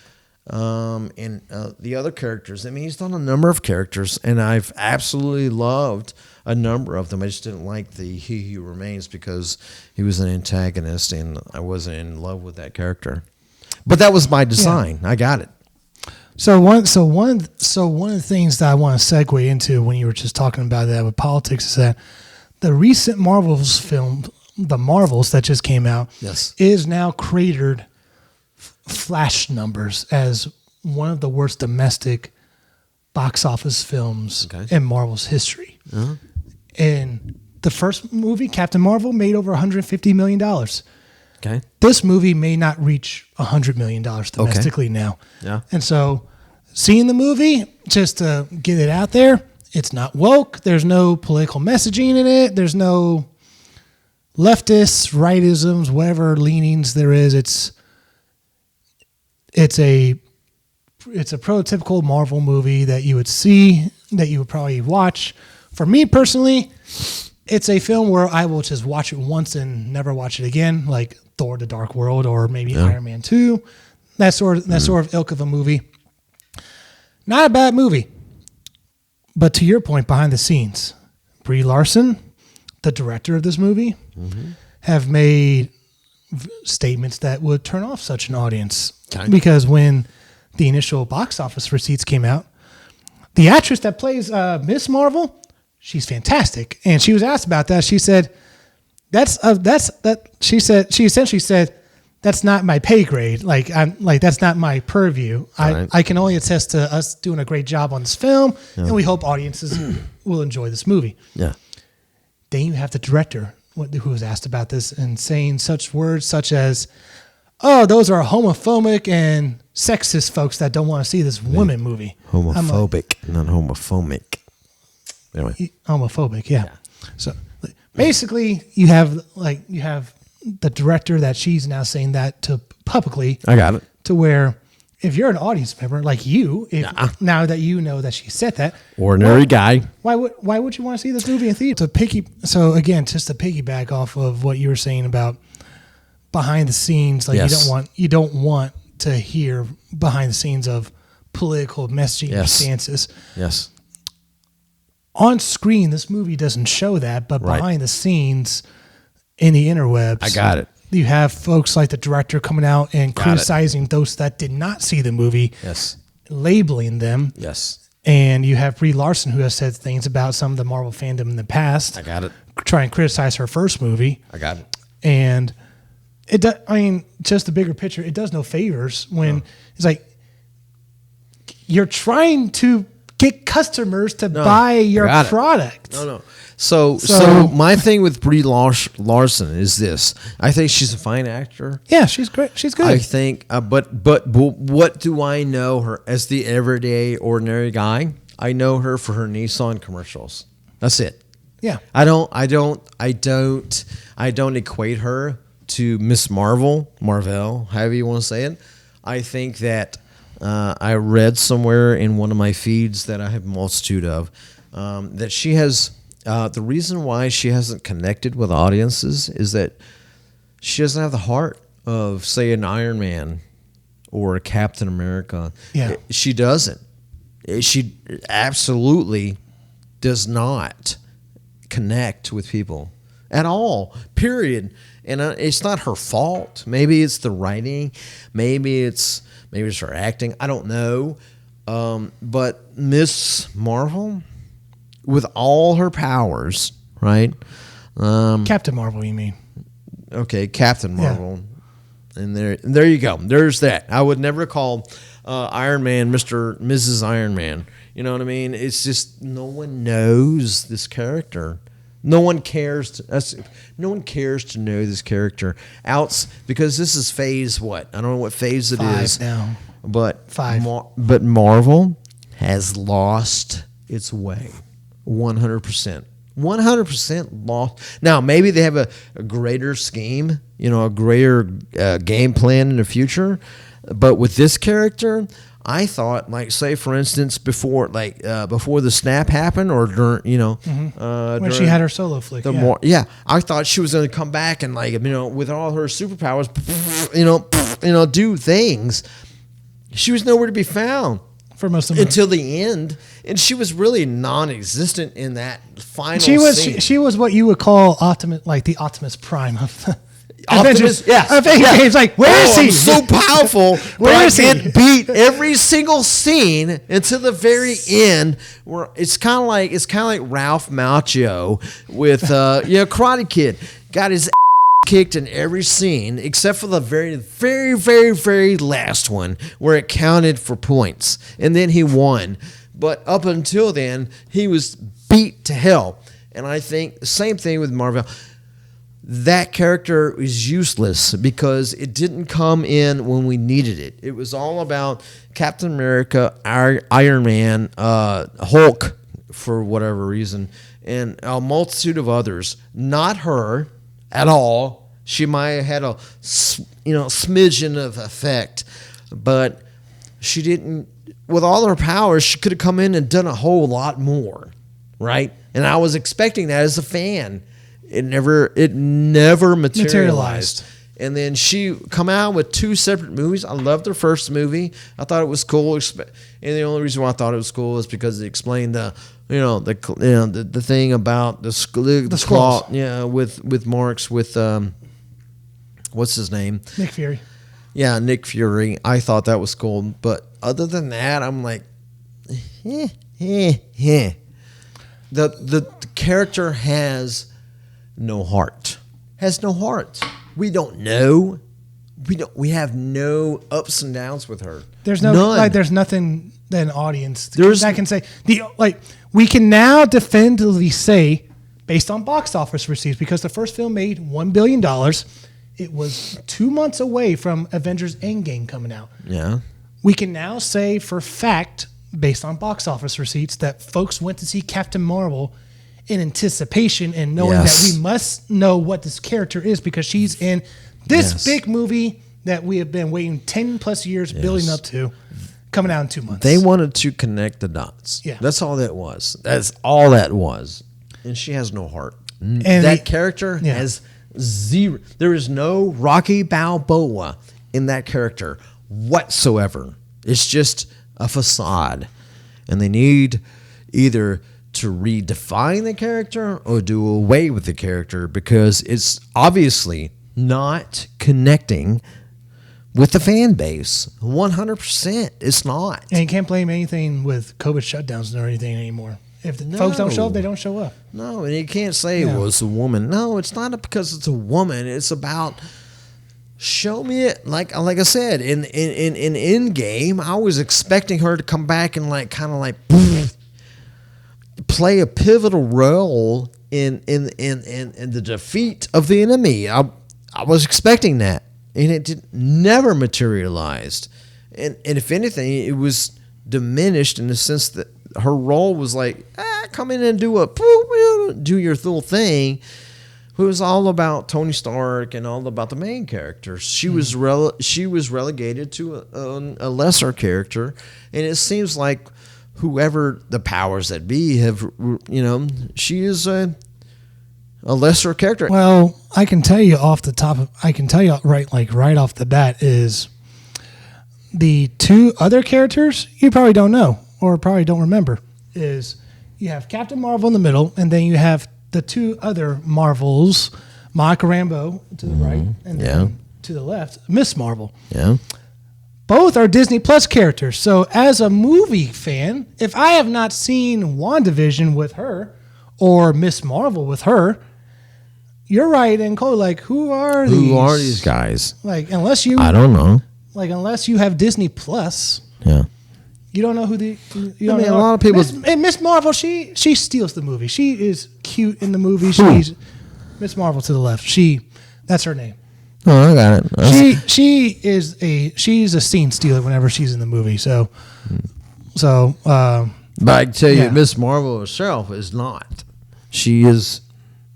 And the other characters. I mean, he's done a number of characters, and I've absolutely loved a number of them. I just didn't like the He Who Remains because he was an antagonist, and I wasn't in love with that character. But that was by design. Yeah. I got it. So one of the things that I want to segue into when you were just talking about that with politics is that the recent Marvel's film, The Marvels, that just came out, is now cratered flash numbers as one of the worst domestic box office films in Marvel's history. Uh-huh. And the first movie, Captain Marvel, made over $150 million. Okay. This movie may not reach $100 million domestically now. Yeah. And so seeing the movie, just to get it out there, it's not woke. There's no political messaging in it. There's no leftists, rightisms, whatever leanings there is. It's a prototypical Marvel movie that you would see, that you would probably watch. For me personally, it's a film where I will just watch it once and never watch it again, like Thor: The Dark World or maybe Iron Man 2. That sort of ilk of a movie. Not a bad movie. But to your point, behind the scenes, Brie Larson, the director of this movie, have made statements that would turn off such an audience. Okay. Because when the initial box office receipts came out, the actress that plays Miss Marvel, she's fantastic. And she was asked about that. She said, she essentially said, that's not my pay grade. That's not my purview. Right. I can only attest to us doing a great job on this film, and we hope audiences will enjoy this movie. Yeah. Then you have the director who was asked about this and saying such words such as, "Oh, those are homophobic and sexist folks that don't want to see this women movie." Homophobic, not homophobic. Anyway, homophobic, yeah. So basically, you have the director that she's now saying that to publicly. I got it. To where if you're an audience member like you, now that you know that she said that, ordinary guy, why would you want to see this movie in theater? So again, just to piggyback off of what you were saying about behind the scenes, like you don't want to hear behind the scenes of political messaging stances. Yes. On screen, this movie doesn't show that, but behind the scenes in the interwebs, I got it. You have folks like the director coming out and criticizing those that did not see the movie, labeling them. Yes. And you have Brie Larson, who has said things about some of the Marvel fandom in the past. I got it. Try and criticize her first movie. I got it. And just the bigger picture, it does no favors when it's like you're trying to get customers to buy your product. No. So my thing with Brie Larson is this. I think she's a fine actor. Yeah, she's great. She's good. I think, but what do I know her as the everyday ordinary guy? I know her for her Nissan commercials. That's it. Yeah. I don't equate her to Miss Marvel, however you want to say it. I think that I read somewhere in one of my feeds that I have a multitude of that she has. The reason why she hasn't connected with audiences is that she doesn't have the heart of, say, an Iron Man or a Captain America. Yeah. She doesn't. She absolutely does not connect with people at all, period. And it's not her fault. Maybe it's the writing. Maybe it's her acting. I don't know. But Miss Marvel, with all her powers, right? Captain Marvel, you mean? Okay, Captain Marvel. Yeah. And there you go. There's that. I would never call Iron Man Mrs. Iron Man. You know what I mean? It's just no one knows this character. No one cares to know this character because this is phase what? I don't know what phase it 5 is now. But 5. But Marvel has lost its way. 100%. 100% lost. Now, maybe they have a greater scheme, a greater game plan in the future. But with this character, I thought, like, say, for instance, before the snap happened or during, when she had her solo flick. I thought she was going to come back and, with all her superpowers, do things. She was nowhere to be found. For most of until the end, and she was really non-existent in that final scene. She was what you would call the Optimus Prime of the Optimus. Games. Like, where is he? I'm so powerful. Where is he? It beat every single scene until the very end. Where it's kind of like Ralph Macchio with Karate Kid. Got his kicked in every scene except for the very, very, very, very last one where it counted for points, and then he won. But up until then, he was beat to hell. And I think the same thing with Marvel. That character is useless because it didn't come in when we needed it. It was all about Captain America, Iron Man, Hulk, for whatever reason, and a multitude of others. Not her at all. She might have had a smidgen of effect, but she didn't. With all her powers, she could have come in and done a whole lot more, right? And I was expecting that as a fan. It never materialized. And then she come out with 2 separate movies. I loved her first movie. I thought it was cool. And the only reason why I thought it was cool is because it explained the thing about the Skrulls. Yeah, with Marks with what's his name? Nick Fury. Yeah, Nick Fury. I thought that was cool, but other than that, I'm like, The character has no heart. Has no heart. We don't know. We have no ups and downs with her. There's no None. there's nothing that an audience that can say we can now definitively say based on box office receipts because the first film made $1 billion. It was 2 months away from Avengers Endgame coming out. Yeah. We can now say for fact, based on box office receipts, that folks went to see Captain Marvel in anticipation and knowing that we must know what this character is because she's in this big movie that we have been waiting 10 plus years building up to, coming out in 2 months. They wanted to connect the dots. Yeah. That's all that was. That's all that was. And she has no heart. And that character has zero. There is no Rocky Balboa in that character whatsoever. It's just a facade. And they need either to redefine the character or do away with the character because it's obviously not connecting with the fan base. 100%. It's not. And you can't blame anything with COVID shutdowns or anything anymore. If the folks don't show up, they don't show up. No, and you can't say, well, it's a woman. No, it's not because it's a woman. It's about show me it like I said in Endgame. I was expecting her to come back and play a pivotal role in the defeat of the enemy. I was expecting that, and it never materialized. And if anything, it was diminished in the sense that her role was like, come in and do your little thing. It was all about Tony Stark and all about the main characters. She was relegated to a lesser character, and it seems like whoever the powers that be have, she is a lesser character. Well, I can tell you right off the bat is the two other characters you probably don't know or probably don't remember is you have Captain Marvel in the middle, and then you have the two other Marvels, Monica Rambeau to the right, and then to the left, Miss Marvel. Yeah. Both are Disney Plus characters. So as a movie fan, if I have not seen WandaVision with her or Miss Marvel with her, you're right, and Cole, like, who are these guys? Like, I don't know. Like, unless you have Disney Plus, you don't know who the. A lot of people. And Miss Marvel, she steals the movie. She is cute in the movie. She's Miss Marvel to the left. That's her name. Oh, I got it. She's a scene stealer whenever she's in the movie. So. But I can tell you, Miss Marvel herself is not. She is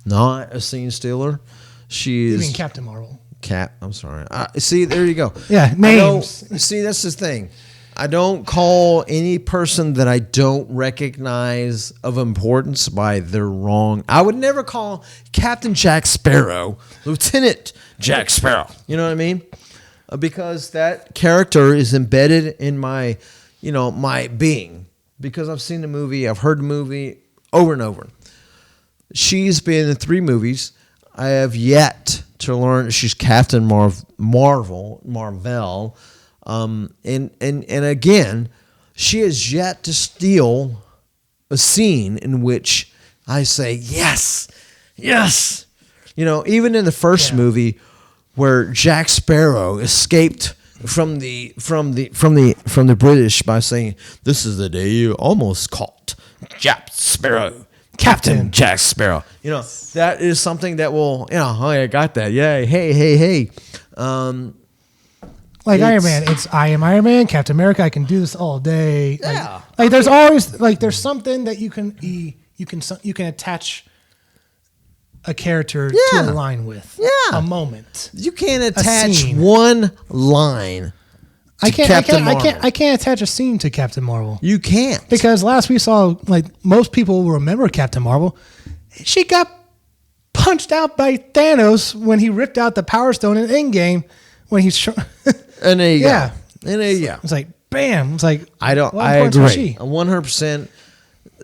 not a scene stealer. She is. You mean Captain Marvel? I'm sorry. See, there you go. Yeah, names. See, that's the thing. I don't call any person that I don't recognize of importance by their wrong. I would never call Captain Jack Sparrow Lieutenant Jack Sparrow. You know what I mean? Because that character is embedded in my, my being. Because I've seen the movie, I've heard the movie over and over. She's been in 3 movies. I have yet to learn she's Captain Marvel. And again, she has yet to steal a scene in which I say, yes. Even in the first movie where Jack Sparrow escaped from the British by saying, "This is the day you almost caught Jack Sparrow, Captain Jack Sparrow." That is something that will, I got that. Yay. Hey. Like Iron Man, I am Iron Man, Captain America. I can do this all day. Yeah. Like there's always there's something that you can attach a character to align with. Yeah. A moment. You can't attach one line. I can't attach a scene to Captain Marvel. You can't. Because last we saw, most people will remember Captain Marvel. She got punched out by Thanos when he ripped out the Power Stone in Endgame. When he's and it's like bam. It's like I agree. 100%.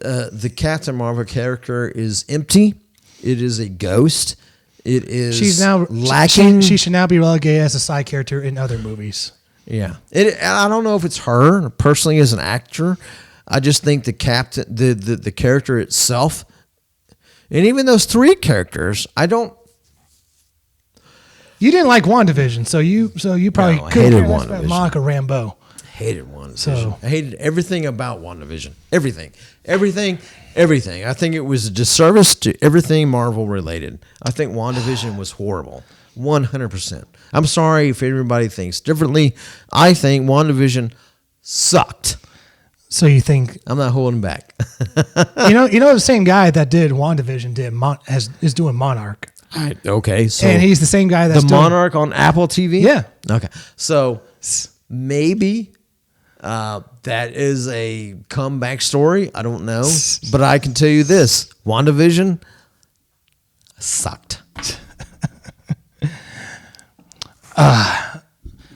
The Captain Marvel character is empty. It is a ghost. It is. She's now lacking. She should now be relegated as a side character in other movies. Yeah. I don't know if it's her personally as an actor. I just think the character itself, and even those 3 characters, I don't. You didn't like WandaVision, so you probably hated WandaVision. Monica Rambeau. Hated WandaVision. I hated everything about WandaVision. Everything. I think it was a disservice to everything Marvel related. I think WandaVision was horrible. 100%. I'm sorry if everybody thinks differently. I think WandaVision sucked. So you think I'm not holding back. the same guy that did WandaVision is doing Monarch. Okay, so and he's the same guy that's the Monarch on Apple TV. Yeah. Okay, so maybe that is a comeback story. I don't know, but I can tell you this: WandaVision sucked.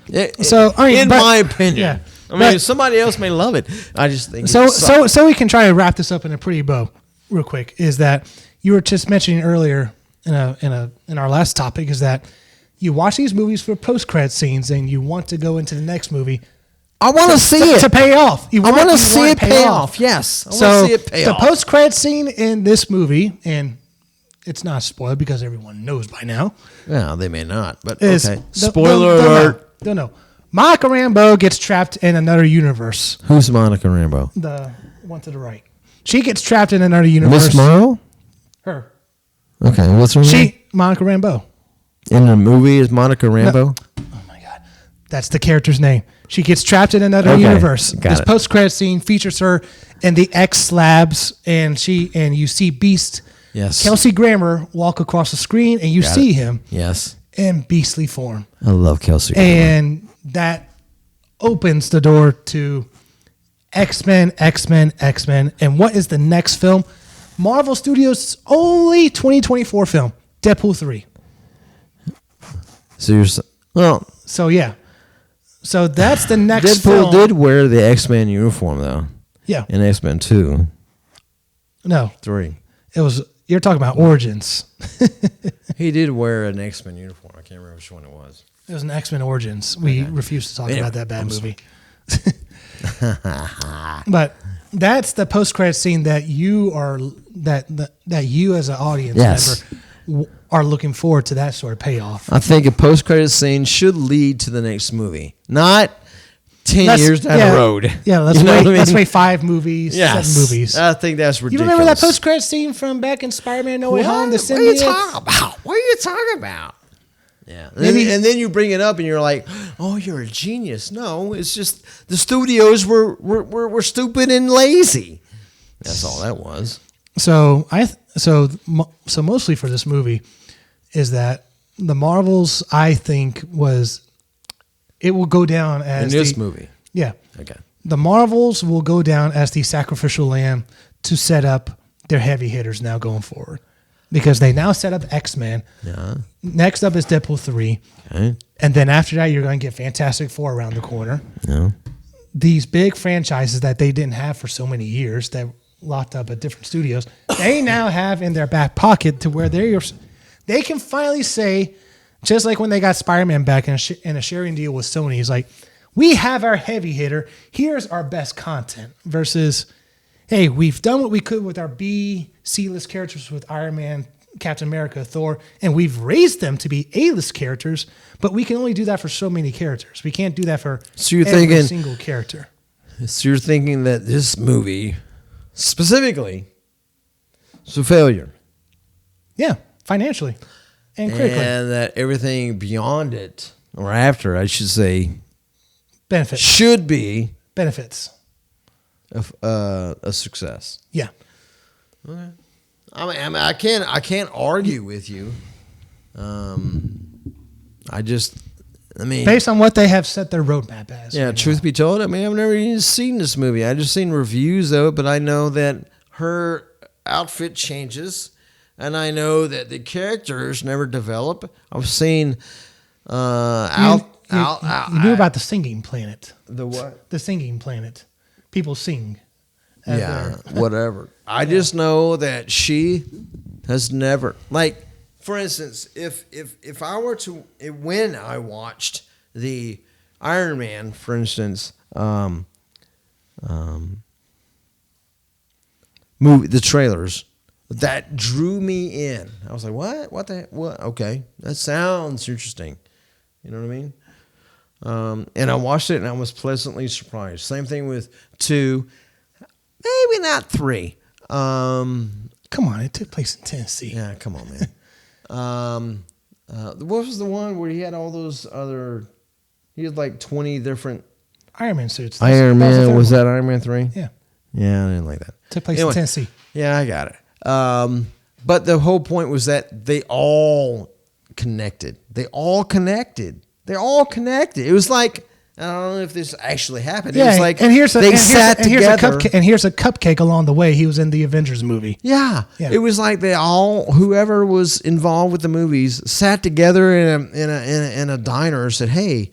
In my opinion. Yeah. I mean, somebody else may love it. I just think so. We can try to wrap this up in a pretty bow, real quick. Is that you were just mentioning earlier in our last topic is that you watch these movies for post-credit scenes and you want to go into the next movie. I want to see it to pay off. I want to see it pay off. Yes, I want to see it pay off. The post-credit scene in this movie, and it's not spoiled because everyone knows by now. Well, they may not, but Is okay. Spoiler alert. Don't know. Monica Rambeau gets trapped in another universe. Who's Monica Rambeau? The one to the right. She gets trapped in another universe. Miss Marvel? Her. Okay, what's her name? Monica Rambeau. In the movie is Monica Rambeau? Oh my God. That's the character's name. She gets trapped in another universe. This post-credit scene features her in the X labs, and you see Beast, Kelsey Grammer, walk across the screen, and you see him in beastly form. I love Kelsey Grammer. And that opens the door to X-Men. And what is the next film? Marvel Studios' only 2024 film, Deadpool 3. So that's the next film. Deadpool did wear the X-Men uniform, though. Yeah. In X-Men 2. No. 3. You're talking about Origins. He did wear an X-Men uniform. I can't remember which one it was. It was an X-Men Origins. We refuse to talk about that bad movie. But that's the post-credit scene that you are that you as an audience member are looking forward to, that sort of payoff. I think a post-credit scene should lead to the next movie, not 10 years down the road. Yeah, let's wait 5 movies, 7 movies. I think that's ridiculous. You remember that post-credit scene from back in Spider-Man No Way Home? What are you talking about? What are you talking about? Yeah, and then you bring it up and you're like, "Oh, you're a genius." No, it's just the studios were stupid and lazy. That's all that was. So mostly for this movie is that the Marvels, I think, it will go down as in this movie. Yeah. Okay. The Marvels will go down as the sacrificial lamb to set up their heavy hitters now going forward. Because they now set up X-Men. Yeah. Next up is Deadpool 3. Okay. And then after that, you're going to get Fantastic Four around the corner. Yeah. These big franchises that they didn't have for so many years that locked up at different studios, they now have in their back pocket to where they can finally say, just like when they got Spider-Man back in a sharing deal with Sony, he's like, we have our heavy hitter. Here's our best content versus, hey, we've done what we could with our B, C-list characters with Iron Man, Captain America, Thor, and we've raised them to be A-list characters, but we can only do that for so many characters. We can't do that for every single character. So you're thinking that this movie specifically is a failure. Yeah, financially and critically. And that everything beyond it, or after, I should say, benefits. Should be benefits. A success. Yeah. Okay. I mean, I can't argue with you. Based on what they have set their roadmap as. Yeah, truth be told, I've never even seen this movie. I just seen reviews of it, but I know that her outfit changes, and I know that the characters never develop. I've seen you knew about the singing planet. The what? The singing planet. People sing. Yeah, whatever. I just know that she has never, like, for instance, if I were to, when I watched the Iron Man, for instance, movie, the trailers, that drew me in. I was like, what? What the heck? What? Okay, that sounds interesting. You know what I mean? And I watched it and I was pleasantly surprised. Same thing with 2, maybe not 3. Come on, it took place in Tennessee. Yeah, come on, man. What was the one where he had all those other? He had like 20 different Iron Man suits. Iron Man, was that Iron Man 3? Yeah. Yeah, I didn't like that. Took place in Tennessee. Yeah, I got it. But the whole point was that they all connected. It was like, I don't know if this actually happened. Yeah, it was like here's a cupcake along the way. He was in the Avengers movie. Yeah. It was like they all, whoever was involved with the movies, sat together in a diner and said, "Hey,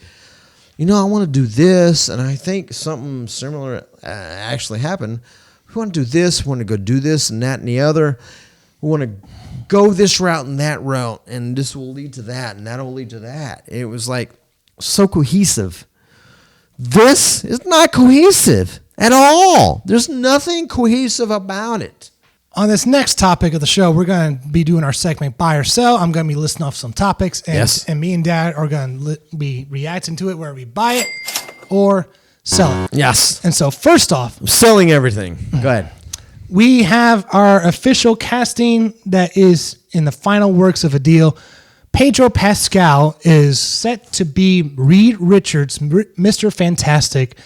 I want to do this," and I think something similar actually happened. We want to do this. We want to go do this and that and the other. We want to go this route and that route, and this will lead to that, and that will lead to that. It was like so cohesive. This is not cohesive at all. There's nothing cohesive about it. On this next topic of the show, we're going to be doing our segment Buy or Sell. I'm going to be listing off some topics, and me and Dad are going to be reacting to it where we buy it or sell it. Yes. And so first off, I'm selling everything. Go ahead. We have our official casting that is in the final works of a deal. Pedro Pascal is set to be Reed Richards, Mr. Fantastic,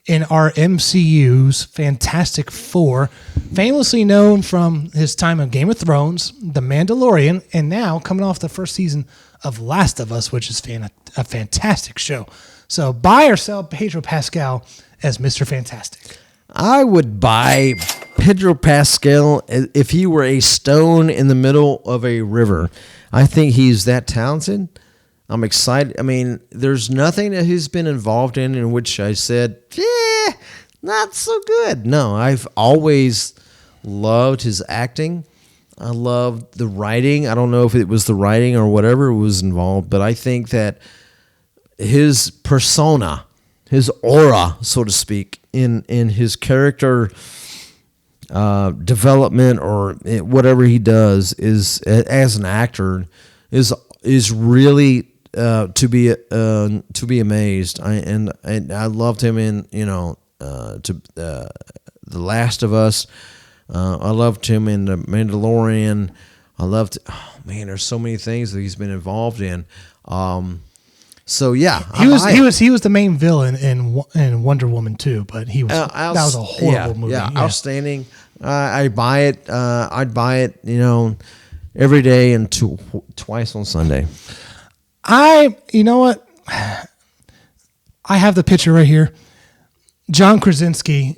in our MCU's Fantastic Four, famously known from his time of Game of Thrones, The Mandalorian, and now coming off the first season of Last of Us, which is a fantastic show. So buy or sell Pedro Pascal as Mr. Fantastic. I would buy Pedro Pascal if he were a stone in the middle of a river. I think he's that talented. I'm excited. I mean, there's nothing that he's been involved in which I said, not so good. No, I've always loved his acting. I loved the writing. I don't know if it was the writing or whatever was involved, but I think that his persona, his aura, so to speak, in his character development or whatever he does is as an actor is really to be amazed. I loved him in The Last of Us. I loved him in The Mandalorian. There's so many things that he's been involved in. So yeah, he was the main villain in Wonder Woman 2, but that was a horrible movie. Yeah, outstanding. I buy it. I'd buy it. Every day and twice on Sunday. You know what? I have the picture right here. John Krasinski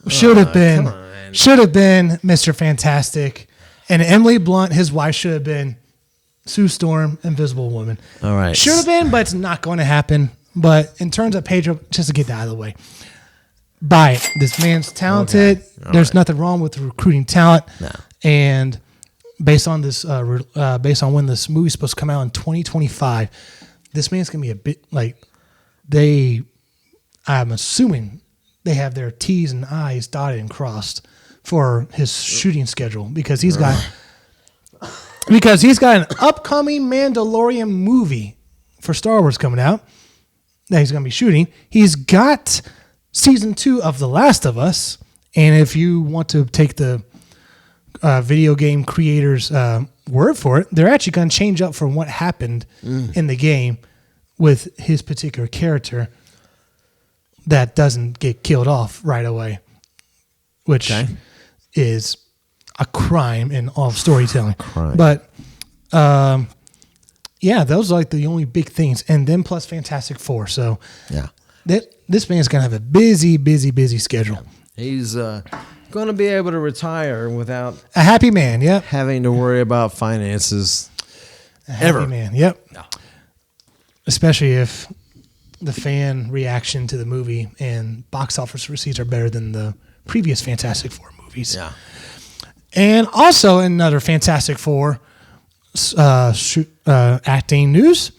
should have been Mr. Fantastic, and Emily Blunt, his wife, should have been Sue Storm, Invisible Woman. All right, should have been, but it's not going to happen. But in terms of Pedro, just to get that out of the way, buy it. This man's talented. Okay. There's nothing wrong with recruiting talent. No. And based on when this movie's supposed to come out in 2025, this man's gonna be a bit I'm assuming they have their T's and I's dotted and crossed for his shooting schedule because he's got an upcoming Mandalorian movie for Star Wars coming out that he's gonna be shooting. He's got season 2 of The Last of Us, and if you want to take the video game creators' word for it, they're actually going to change up from what happened in the game with his particular character that doesn't get killed off right away, which is a crime in all storytelling. But those are like the only big things, and then plus Fantastic Four. So this man's going to have a busy schedule. He's going to be able to retire without a happy man. Yep, having to worry about finances. A happy man. Yep. No. Especially if the fan reaction to the movie and box office receipts are better than the previous Fantastic Four movies. Yeah. And also another Fantastic Four acting news.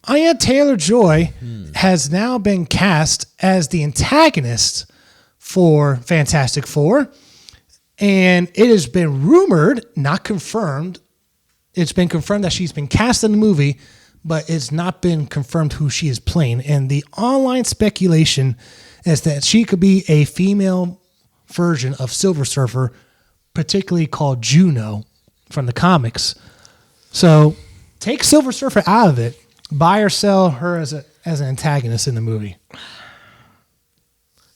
Anya Taylor-Joy has now been cast as the antagonist for Fantastic Four, and it has been rumored, not confirmed. It's been confirmed that she's been cast in the movie, but it's not been confirmed who she is playing. And the online speculation is that she could be a female version of Silver Surfer, particularly called Juno from the comics. So take Silver Surfer out of it, buy or sell her as an antagonist in the movie.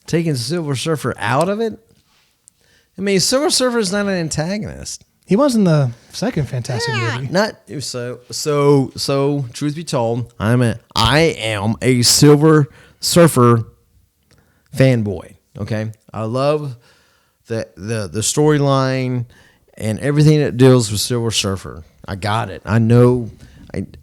Taking Silver Surfer out of it? I mean, Silver Surfer is not an antagonist. He was in the second Fantastic movie. Not so. Truth be told, I am a Silver Surfer fanboy. Okay, I love the storyline and everything that deals with Silver Surfer. I got it. I know.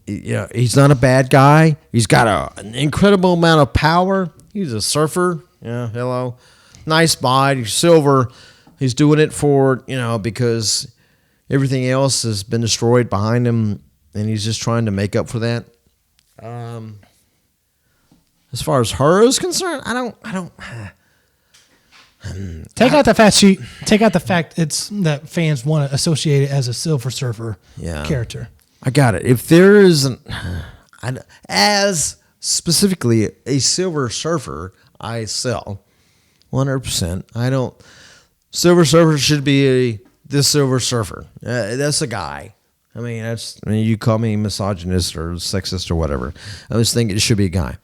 He's not a bad guy. He's got an incredible amount of power. He's a surfer. Yeah, hello. Nice body, silver. He's doing it for, because everything else has been destroyed behind him, and he's just trying to make up for that. As far as her is concerned, I don't. Take out the fact it's that fans want to associate it as a Silver Surfer character. I got it. If there is as specifically a Silver Surfer, I sell 100%. I don't. Silver Surfer should be this Silver Surfer. That's a guy. I mean, you call me misogynist or sexist or whatever. I was thinking it should be a guy.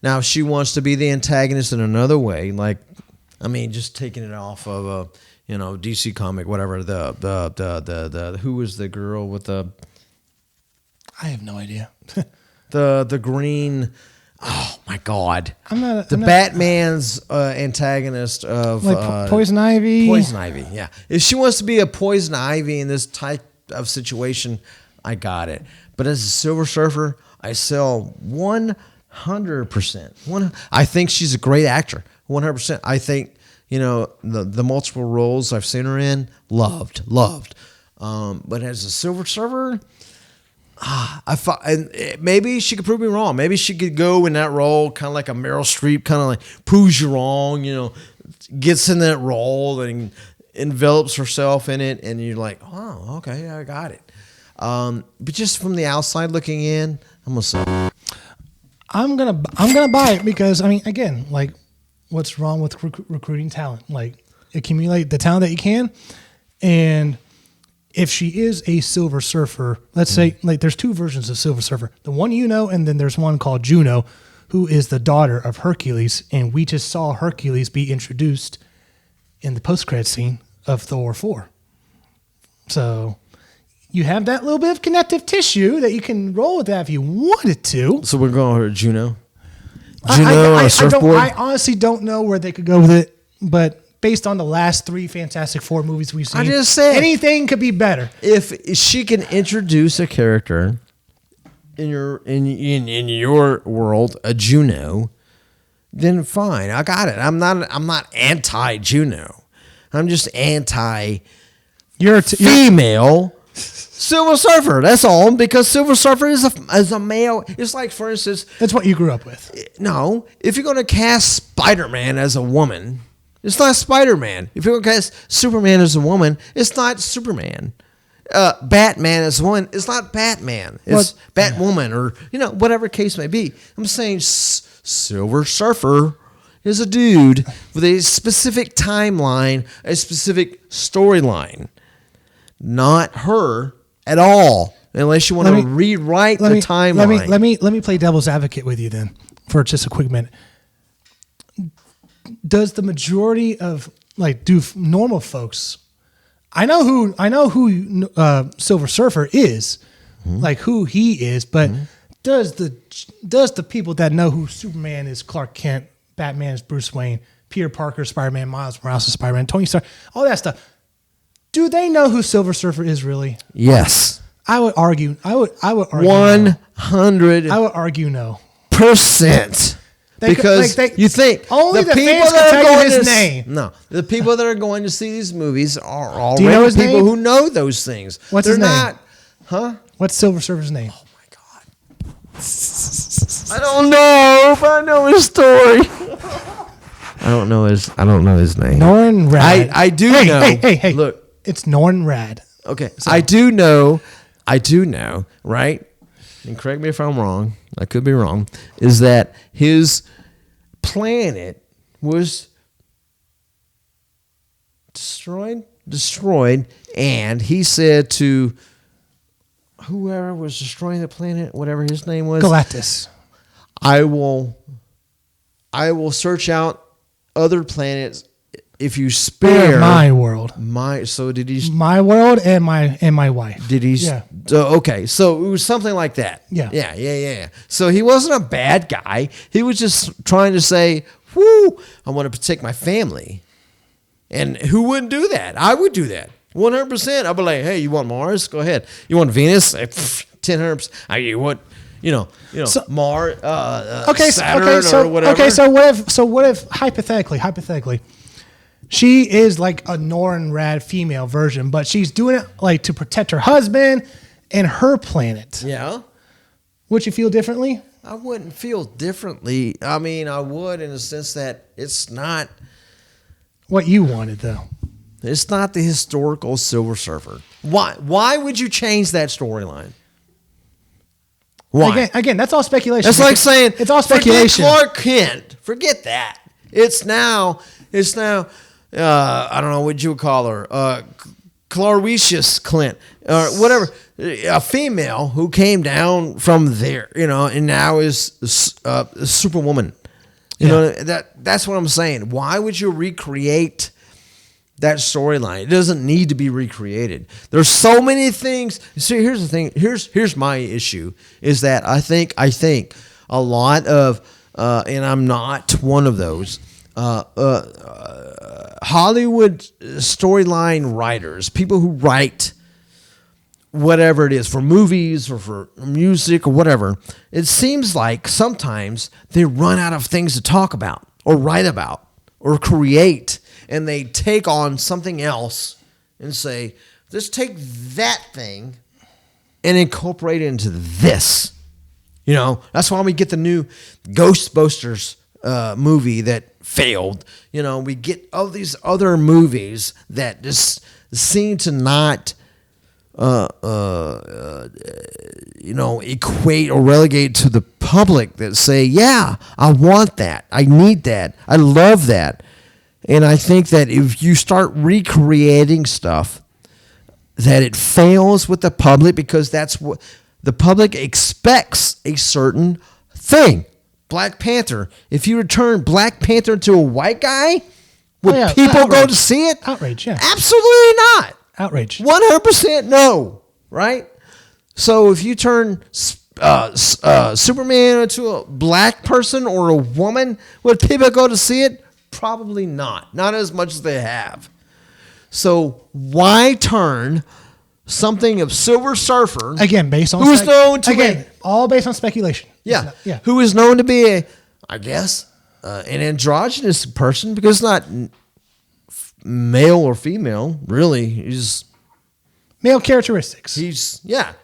Now, if she wants to be the antagonist in another way, like, I mean, just taking it off of a, DC comic, whatever. The who was the girl with the? I have no idea. the green. Oh my God! Batman's antagonist of Poison Ivy. Poison Ivy, yeah. If she wants to be a Poison Ivy in this type of situation, I got it. But as a Silver Surfer, I sell 100%. I think she's a great actor. 100%. I think the multiple roles I've seen her in, loved. But as a Silver Surfer. Maybe she could prove me wrong. Maybe she could go in that role, kind of like a Meryl Streep, kind of like proves you wrong. Gets in that role and envelops herself in it, and you're like, oh, okay, I got it. But just from the outside looking in, I'm gonna say, I'm gonna buy it because again, like, what's wrong with recruiting talent? Like, accumulate the talent that you can, and if she is a Silver Surfer, let's say, like, there's two versions of Silver Surfer. The one and then there's one called Juno, who is the daughter of Hercules, and we just saw Hercules be introduced in the post-credit scene of Thor 4. So you have that little bit of connective tissue that you can roll with that if you wanted to. So we're going with Juno? Juno on a surfboard? I honestly don't know where they could go with it, but based on the last 3 Fantastic Four movies we've seen, I just said anything could be better. If she can introduce a character in your world, a Juno, then fine. I got it. I'm not anti Juno. I'm just anti female Silver Surfer. That's all, because Silver Surfer is a male. It's like, for instance, that's what you grew up with. No, if you're going to cast Spider-Man as a woman, it's not Spider-Man. If you're going to cast Superman as a woman, it's not Superman. Batman as a woman, it's not Batman. It's Batwoman, or whatever case may be. I'm saying Silver Surfer is a dude with a specific timeline, a specific storyline. Not her at all, unless you want to rewrite the timeline. Let me play devil's advocate with you then for just a quick minute. Does the majority of do normal folks? I know who Silver Surfer is, like who he is, but does the people that know who Superman is, Clark Kent, Batman is Bruce Wayne, Peter Parker, Spider-Man, Miles Morales is Spider-Man, Tony Stark, all that stuff, do they know who Silver Surfer is really? Yes. I would argue. 100. I would argue no. %. Because you think only the people that are going his name. No, the people that are going to see these movies are already people who know those things. What's his name? Not, huh? What's Silver Surfer's name? Oh my God! I don't know if I know his story. I don't know his name. Norrin Rad. I do know. Hey! Look, it's Norrin Rad. Okay, so. I do know. Right? And correct me if I'm wrong, I could be wrong, is that his planet was destroyed, and he said to whoever was destroying the planet, whatever his name was, Galactus, I will search out other planets if you spare my world. So did he? My world and my wife. Did he? Yeah. Okay, so it was something like that. Yeah. So he wasn't a bad guy. He was just trying to say, "Whoo, I want to protect my family." And who wouldn't do that? I would do that 100%. I'd be like, "Hey, you want Mars? Go ahead. You want Venus? 1000%. You want." So, Mars, Saturn, or whatever. Okay, so what if hypothetically, she is like a Norrin Rad female version, but she's doing it like to protect her husband and her planet. Yeah. Would you feel differently? I wouldn't feel differently. I mean, I would in the sense that it's not. what you wanted, though. It's not the historical Silver Surfer. Why would you change that storyline? Why? Again, that's all speculation. It's like saying it's all speculation. Forget Clark Kent. Forget that. It's now. I don't know what you would call her. Claricious Clint or whatever. A female who came down from there, and now is Superwoman. You know that's what I'm saying. Why would you recreate that storyline? It doesn't need to be recreated. There's so many things. See, here's the thing. Here's my issue is that I think a lot of and I'm not one of those Hollywood storyline writers, people who write whatever it is for movies or for music or whatever. It seems like sometimes they run out of things to talk about or write about or create. And they take on something else and say, let's take that thing and incorporate it into this. That's why we get the new Ghostbusters movie that failed. We get all these other movies that just seem to not, equate or relegate to the public that say, yeah, I want that. I need that. I love that. And I think that if you start recreating stuff, that it fails with the public because that's what the public expects a certain thing. Black Panther. If you return Black Panther to a white guy, would people go to see it? Outrage, yeah. Absolutely not. Outrage. 100% no, right? So if you turn Superman into a black person or a woman, would people go to see it? Probably not. Not as much as they have. So why turn something of Silver Surfer again based on who's known to all based on speculation? Yeah, who is known to be an androgynous person because it's not male or female. Really, he's male characteristics. He's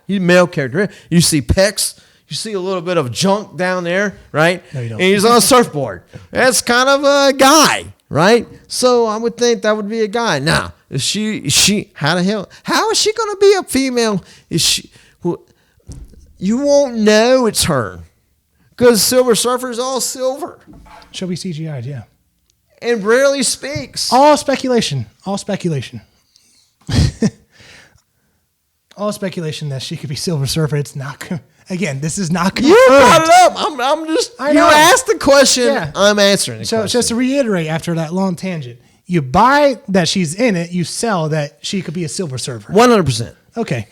male character. You see pecs. You see a little bit of junk down there, right? No, you don't. And he's on a surfboard. That's kind of a guy, right? So I would think that would be a guy. Now, is she how is she going to be a female? You won't know it's her because Silver Surfer is all silver. She'll be CGI'd, yeah. And rarely speaks. All speculation. All speculation. All speculation that she could be Silver Surfer. It's not. Again, this is not confirmed. You brought it up. I'm just. You asked the question. Yeah. I'm answering the question. So just to reiterate, after that long tangent, you buy that she's in it. You sell that she could be a Silver Surfer. 100%. Okay.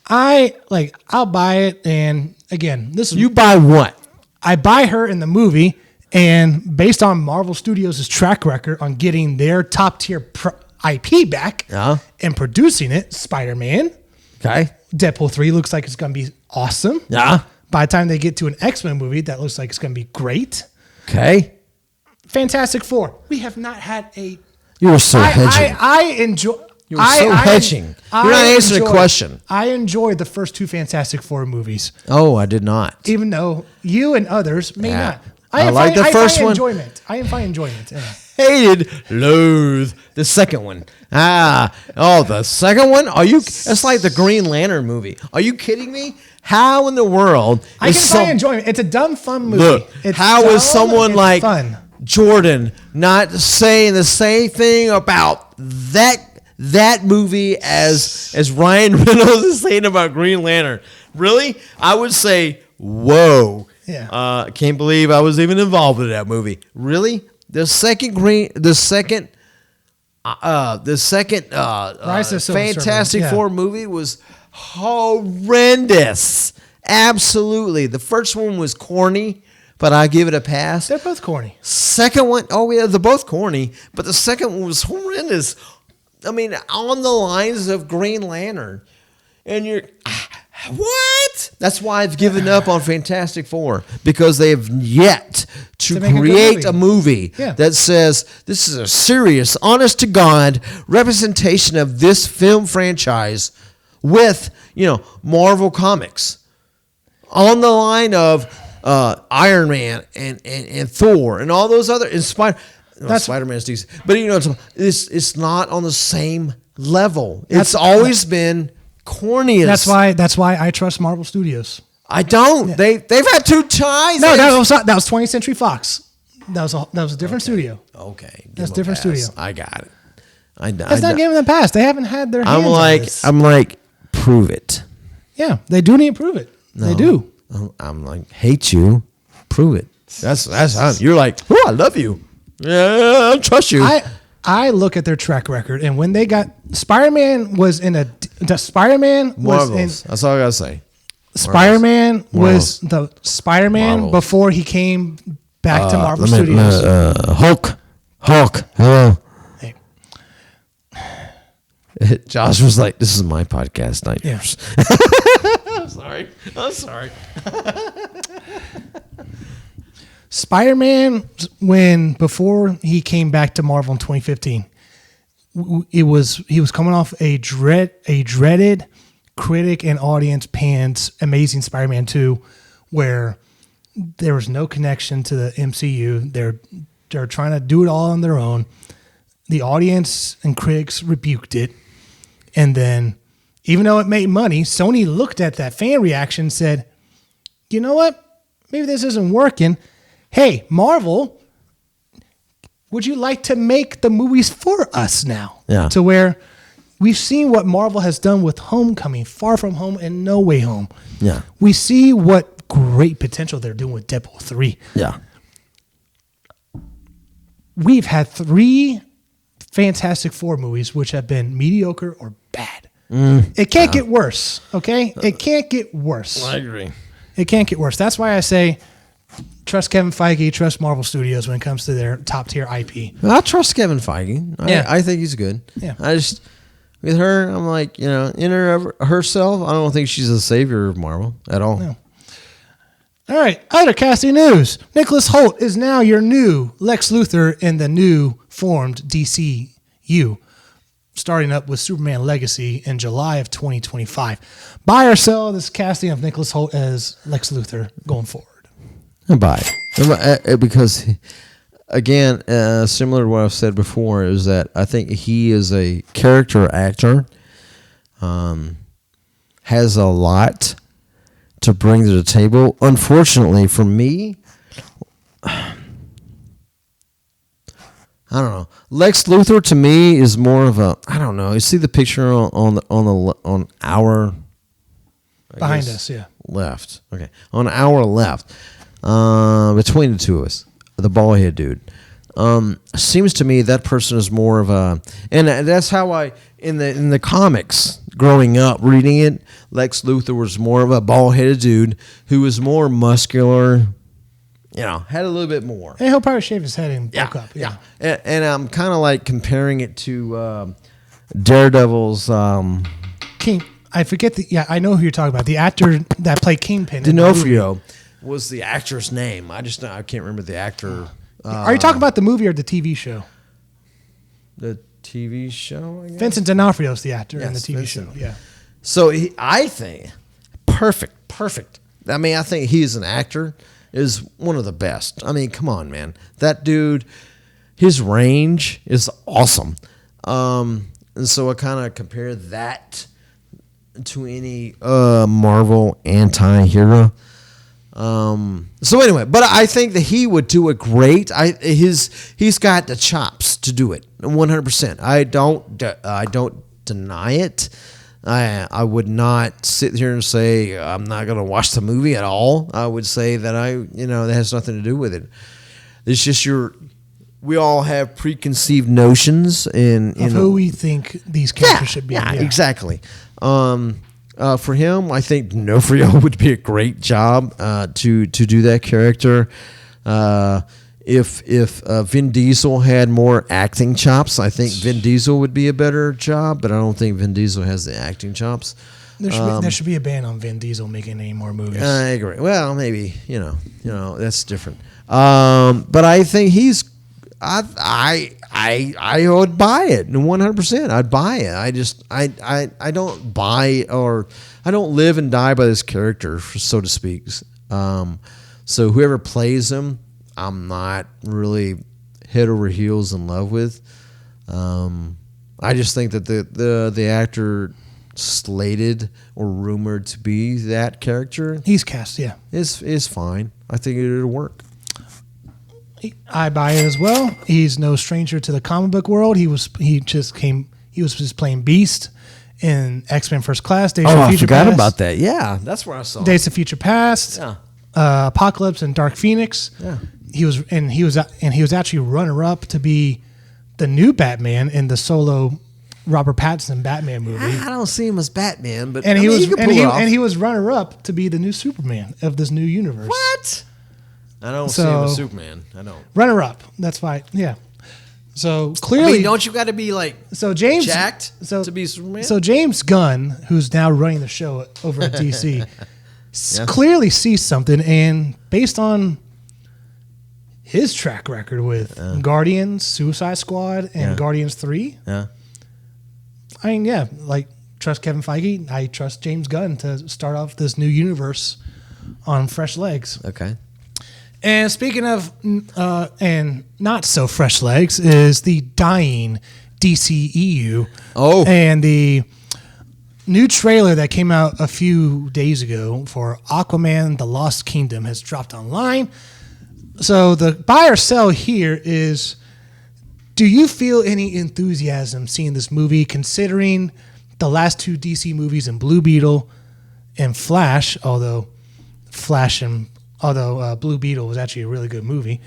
I'll buy it. And again, this is. You buy what? I buy her in the movie, and based on Marvel Studios' track record on getting their top tier IP back and producing it, Spider-Man. Okay. Deadpool 3 looks like it's going to be awesome. Yeah. By the time they get to an X-Men movie, that looks like it's going to be great. Okay. Fantastic Four. We have not had a... You were so hedging. I enjoy... You were so hedging. You're not answering the question. I enjoyed the first two Fantastic Four movies. Oh, I did not. Even though you and others may not. I like the first one. I find enjoyment. Yeah. Loathe the second one. The second one? It's like the Green Lantern movie. Are you kidding me? How in the world? I can find enjoyment. It's a dumb, fun movie. Look, how is someone like Jordan not saying the same thing about that movie as Ryan Reynolds is saying about Green Lantern? Really? I would say, whoa. Yeah. Can't believe I was even involved in that movie. Really? The second Fantastic Four movie was horrendous. Absolutely. The first one was corny, but I give it a pass. They're both corny. Second one, they're both corny, but the second one was horrendous. I mean, on the lines of Green Lantern. And you're... What? That's why I've given up on Fantastic Four, because they have yet to create a movie that says this is a serious, honest to God representation of this film franchise with, Marvel Comics on the line of Iron Man and Thor and all those other inspired. Spider-Man's DC. But it's not on the same level. It's always been corniest. That's why I trust Marvel Studios. I don't. Yeah. They've had 2 ties. No, that was 20th Century Fox. That was a different studio. Okay, that's a different studio. I got it. It's not giving them pass. They haven't had their hands on this. I'm like, prove it. Yeah, they do need to prove it. No, they do. I'm like, hate you. Prove it. That's you're like, oh, I love you. Yeah, I trust you. I look at their track record, and when they got Spider-Man was in That's all I gotta say. Spider-Man was the Spider-Man before he came back to Marvel Studios. Hulk. Hello. Hey. Josh was like, "This is my podcast, not yours." I'm sorry. Spider-Man, before he came back to Marvel in 2015, he was coming off a dreaded critic and audience panned Amazing Spider-Man 2, where there was no connection to the MCU. They're trying to do it all on their own. The audience and critics rebuked it, and then even though it made money, Sony looked at that fan reaction and said, "You know what? Maybe this isn't working. Hey, Marvel, would you like to make the movies for us now?" Yeah. To where we've seen what Marvel has done with Homecoming, Far From Home, and No Way Home. Yeah. We see what great potential they're doing with Deadpool 3. Yeah. We've had 3 Fantastic Four movies which have been mediocre or bad. It can't get worse, okay? It can't get worse. I agree. It can't get worse. That's why I say trust Kevin Feige, trust Marvel Studios when it comes to their top-tier IP. I trust Kevin Feige. I think he's good. Yeah. With her, I'm like, in herself, I don't think she's the savior of Marvel at all. No. All right, other casting news. Nicholus Holt is now your new Lex Luthor in the new formed DCU, starting up with Superman Legacy in July of 2025. Buy or sell this casting of Nicholus Holt as Lex Luthor going forward? Buy. Because, again, similar to what I've said before, is that I think he is a character actor, has a lot to bring to the table. Unfortunately for me, I don't know. Lex Luthor to me is more of a, I don't know. You see the picture on our behind us, yeah, left. Okay, on our left, between the two of us, the bald head dude. Seems to me that person is more of a, and that's how I in the comics growing up reading it. Lex Luthor was more of a bald-headed dude who was more muscular, had a little bit more. And he'll probably shave his head and bulk up. Yeah. And I'm kind of like comparing it to Daredevil's King. I forget I know who you're talking about. The actor that played Kingpin. D'Onofrio was the actor's name. I can't remember the actor. Are you talking about the movie or the TV show? The TV show, I guess? Vincent D'Onofrio is the actor in the TV show. Yeah. So I think perfect. I mean, I think he's an actor, is one of the best. I mean, come on, man. That dude, his range is awesome. And so I kind of compare that to any Marvel anti-hero. So anyway, but I think that he would do it great. He's got the chops to do it 100%. I don't deny it. I would not sit here and say I'm not going to watch the movie at all. I would say that that has nothing to do with it. It's just we all have preconceived notions of who we think these characters should be. Yeah, exactly. For him, I think D'Onofrio would be a great job to do that character. If Vin Diesel had more acting chops, I think Vin Diesel would be a better job. But I don't think Vin Diesel has the acting chops. There should be a ban on Vin Diesel making any more movies. I agree. Well, maybe that's different. But I think I would buy it 100%. I'd buy it. I don't buy I don't live and die by this character, so to speak. So whoever plays him, I'm not really head over heels in love with. I just think that the actor slated or rumored to be that character, he's cast, yeah, is fine. I think it'll work. I buy it as well. He's no stranger to the comic book world. He was just playing Beast in X-Men First Class. Days of I Future forgot Past. about that. Yeah, that's where I saw Days of Future Past. Yeah. Apocalypse and Dark Phoenix. Yeah. He was actually runner-up to be the new Batman in the solo Robert Pattinson Batman movie. I don't see him as Batman, but And he was runner-up to be the new Superman of this new universe. What? I don't see him as Superman. I don't. Runner-up. That's why. Yeah. So clearly, don't you got to be like James jacked to be Superman? So James Gunn, who's now running the show over at DC, clearly sees something, and based on his track record with Guardians, Suicide Squad, and Guardians 3, I mean, trust Kevin Feige. I trust James Gunn to start off this new universe on fresh legs. Okay. And speaking of and not so fresh legs is the dying DCEU. Oh. And the new trailer that came out a few days ago for Aquaman The Lost Kingdom has dropped online. So the buy or sell here is, do you feel any enthusiasm seeing this movie, considering the last two DC movies in Blue Beetle and Flash, although Blue Beetle was actually a really good movie,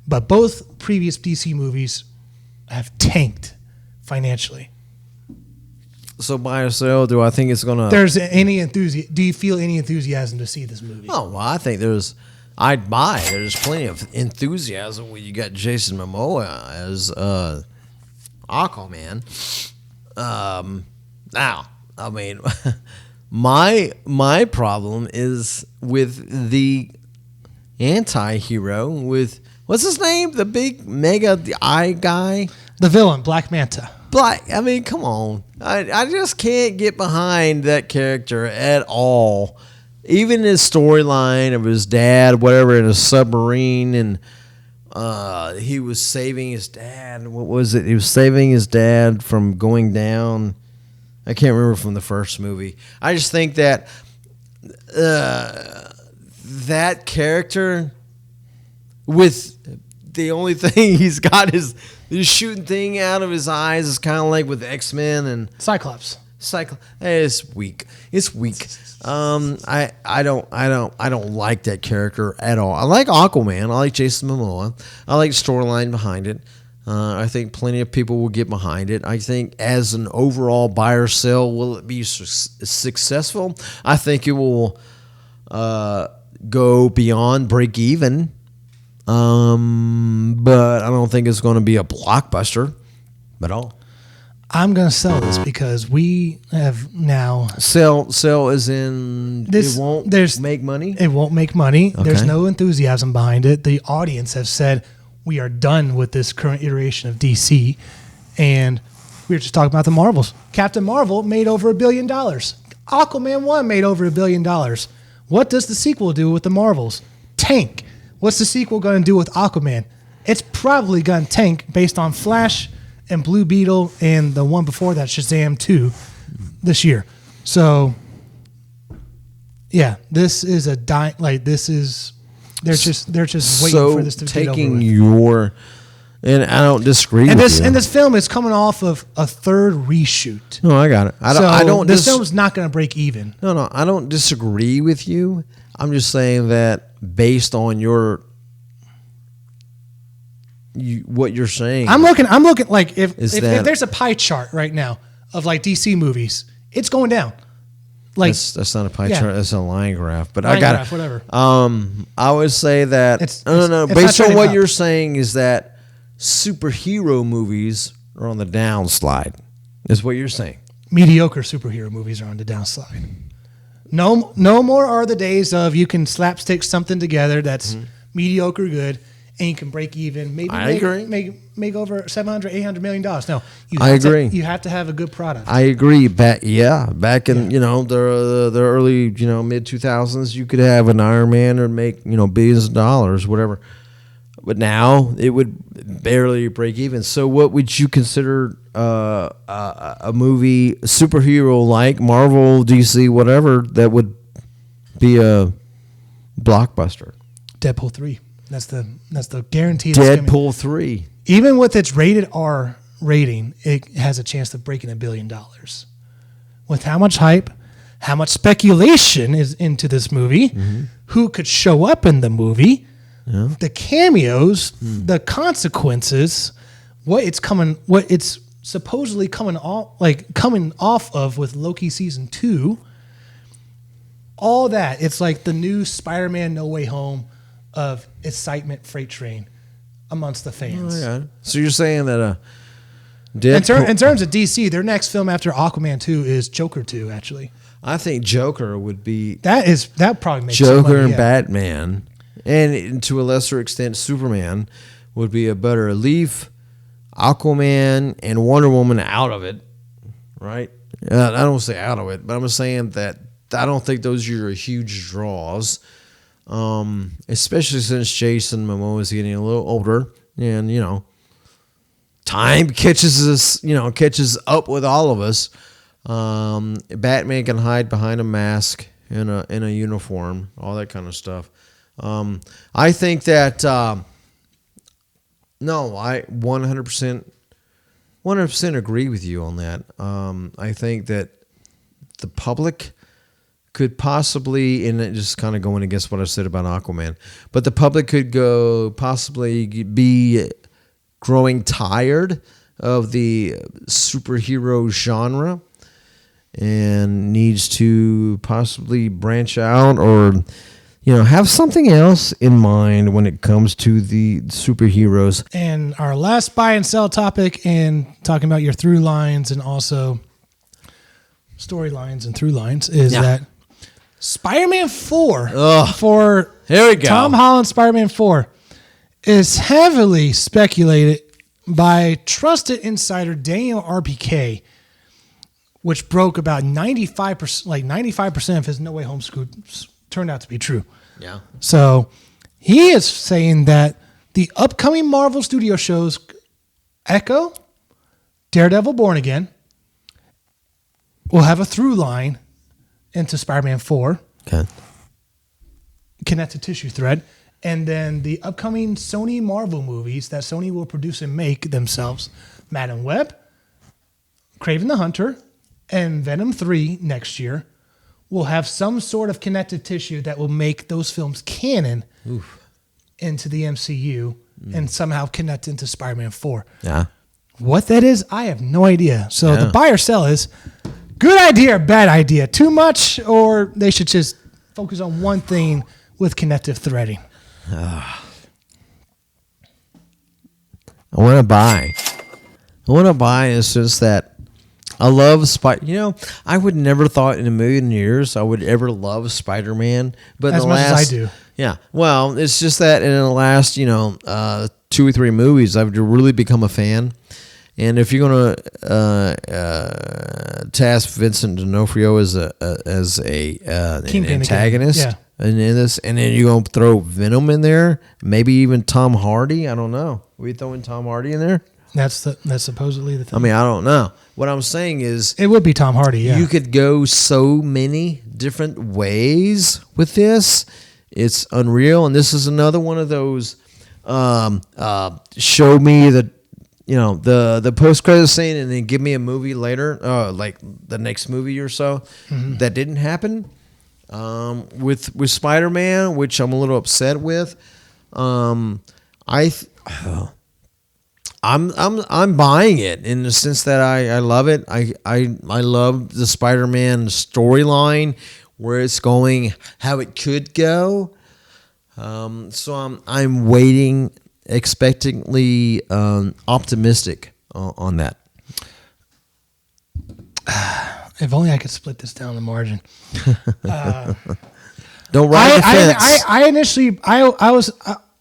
but both previous DC movies have tanked financially. So buy or sell, do I think it's gonna? Do you feel any enthusiasm to see this movie? Oh well, I think I'd buy. There's plenty of enthusiasm when you got Jason Momoa as Aquaman. Now, I mean, my problem is with the anti-hero with what's his name, the big mega eye guy, the villain Black Manta. I mean, come on, I just can't get behind that character at all. Even his storyline of his dad, whatever, in a submarine, and he was saving his dad. What was it? He was saving his dad from going down. I can't remember from the first movie. I just think that that character, with the only thing he's got is this shooting thing out of his eyes, is kind of like with X-Men and Cyclops. It's weak. It's weak. I don't like that character at all. I like Aquaman. I like Jason Momoa. I like the storyline behind it. I think plenty of people will get behind it. I think as an overall buy or sell, will it be successful? I think it will go beyond break even. But I don't think it's going to be a blockbuster at all. I'm going to sell this because we have now... Sell as in it won't make money? It won't make money. Okay. There's no enthusiasm behind it. The audience have said, we are done with this current iteration of DC. And we were just talking about the Marvels. Captain Marvel made over $1 billion. Aquaman 1 made over $1 billion. What does the sequel do with the Marvels? Tank. What's the sequel going to do with Aquaman? It's probably going to tank based on Flash and Blue Beetle and the one before that, Shazam 2, this year. So, yeah, this is a they're just waiting for this to get over with. And I don't disagree with you. And this film is coming off of a third reshoot. No, I got it. This film's not going to break even. No, I don't disagree with you. I'm just saying that based on what you're saying. I'm looking like if there's a pie chart right now of like DC movies, it's going down. Like that's not a pie chart, that's a line graph. But line I got graph, it. Whatever. I would say that based on what you're saying is that superhero movies are on the downslide. Is what you're saying. Mediocre superhero movies are on the downslide. No more are the days of you can slapstick something together that's mediocre good and you can break even. Maybe make over $700, $800 million. No, I agree. You have to have a good product. I agree. Back in the early mid 2000s, you could have an Iron Man or make billions of dollars, whatever. but now it would barely break even. So what would you consider a movie, superhero like Marvel, DC, whatever, that would be a blockbuster? Deadpool 3. That's the guarantee. Deadpool 3. Even with its rated R rating, it has a chance of breaking $1 billion. With how much hype, how much speculation is into this movie, who could show up in the movie, the cameos, the consequences, what it's supposedly coming off of with Loki season 2, all that. It's like the new Spider-Man No Way Home of excitement freight train amongst the fans. Oh, yeah. So you're saying that in terms of DC, their next film after Aquaman 2 is Joker 2, actually. I think Joker would be that probably makes Joker some money, and Batman, and to a lesser extent Superman would be a better. Leave Aquaman and Wonder Woman out of it, right? I don't say out of it, but I'm saying that I don't think those are huge draws, especially since Jason Momoa is getting a little older, and time catches up with all of us. Batman can hide behind a mask in a uniform, all that kind of stuff. I think that I 100% agree with you on that. I think that the public could possibly, and it just kind of going against what I said about Aquaman, but the public could possibly be growing tired of the superhero genre and needs to possibly branch out or have something else in mind when it comes to the superheroes. And our last buy and sell topic, and talking about your through lines and also storylines and through lines, is that Spider-Man 4 for here we go. Tom Holland's Spider-Man 4 is heavily speculated by trusted insider Daniel RPK, which broke about 95% of his No Way Home scoops turned out to be true. Yeah. So he is saying that the upcoming Marvel Studio shows Echo, Daredevil Born Again will have a through line into Spider-Man 4. Okay. Connective tissue thread. And then the upcoming Sony Marvel movies that Sony will produce and make themselves, Madam Web, Kraven the Hunter, and Venom 3 next year, will have some sort of connective tissue that will make those films canon into the MCU and somehow connect into Spider-Man 4. Yeah. What that is, I have no idea. So the buy or sell is good idea or bad idea? Too much, or they should just focus on one thing with connective threading? I want to buy. In the sense that I love I would never thought in a million years I would ever love Spider-Man, but as much as I do. Yeah, well, it's just that in the last 2 or 3 movies I've really become a fan. And if you're gonna task Vincent D'Onofrio as an antagonist, in this, and then you're gonna throw Venom in there, maybe even Tom Hardy. I don't know. Are we throwing Tom Hardy in there? That's supposedly the thing. I mean, I don't know. What I'm saying is, it would be Tom Hardy. Yeah, you could go so many different ways with this. It's unreal, and this is another one of those. Show me the post credit scene, and then give me a movie later, like the next movie or so. That didn't happen with Spider-Man, which I'm a little upset with. I'm buying it in the sense that I love it. I love the Spider-Man storyline, where it's going, how it could go. So I'm waiting, expectantly optimistic on that. If only I could split this down the margin. Don't ride the fence. I initially was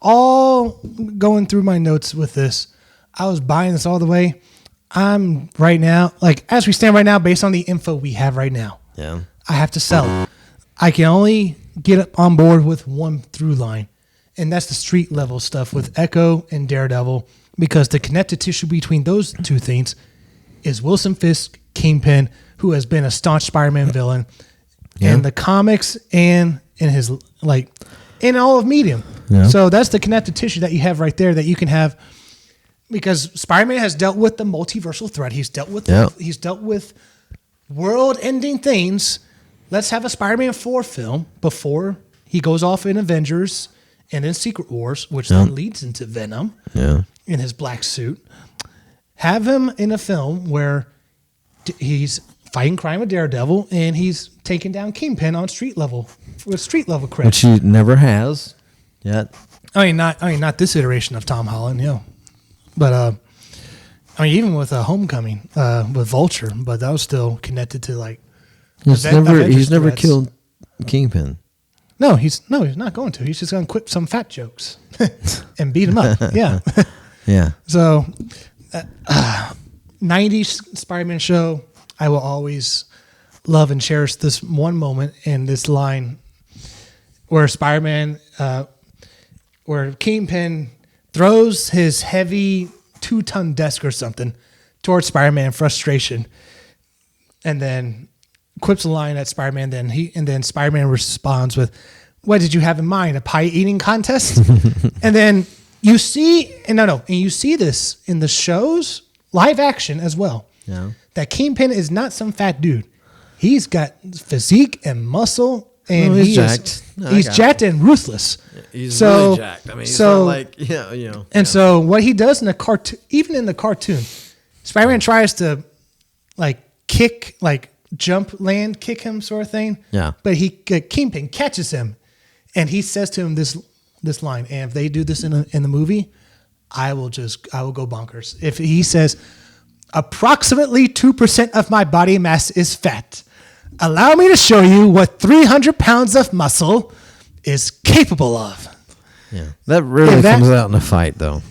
all going through my notes with this. I was buying this all the way. I'm right now, like as we stand right now, based on the info we have right now. Yeah. I have to sell it. I can only get on board with one through line, and that's the street level stuff with Echo and Daredevil, because the connective tissue between those two things is Wilson Fisk, Kingpin, who has been a staunch Spider-Man villain in the comics and in his in all of Medium. Yeah. So that's the connective tissue that you have right there that you can have, because Spider-Man has dealt with the multiversal threat. He's dealt with world-ending things. Let's have a Spider-Man 4 film before he goes off in Avengers and in Secret Wars, which then leads into Venom in his black suit. Have him in a film where he's fighting crime with Daredevil and he's taking down Kingpin on street level with street level credit, which he never has yet. Not this iteration of Tom Holland, but even with Homecoming with Vulture, but that was still connected to he's never killed Kingpin. No, he's not going to. He's just going to quip some fat jokes and beat him up. Yeah. Yeah. So, 90s Spider-Man show, I will always love and cherish this one moment in this line where Spider-Man, where Kingpin throws his heavy 2-ton desk or something towards Spider-Man in frustration, and then quips a line at Spider-Man. Then Spider-Man responds with, "What did you have in mind? A pie eating contest?" And then you see, and you see this in the shows, live action as well. Yeah. That Kingpin is not some fat dude. He's got physique and muscle, and he's jacked. He's jacked and ruthless. He's really jacked. I mean, he's not like, And so what he does in the cartoon, even in the cartoon, Spider-Man tries to kick, jump, land, kick him sort of thing. Yeah. But Kingpin catches him, and he says to him this line, and if they do this in the movie, I will go bonkers. If he says, "Approximately 2% of my body mass is fat. Allow me to show you what 300 pounds of muscle is capable of." Yeah. That really comes out in a fight, though.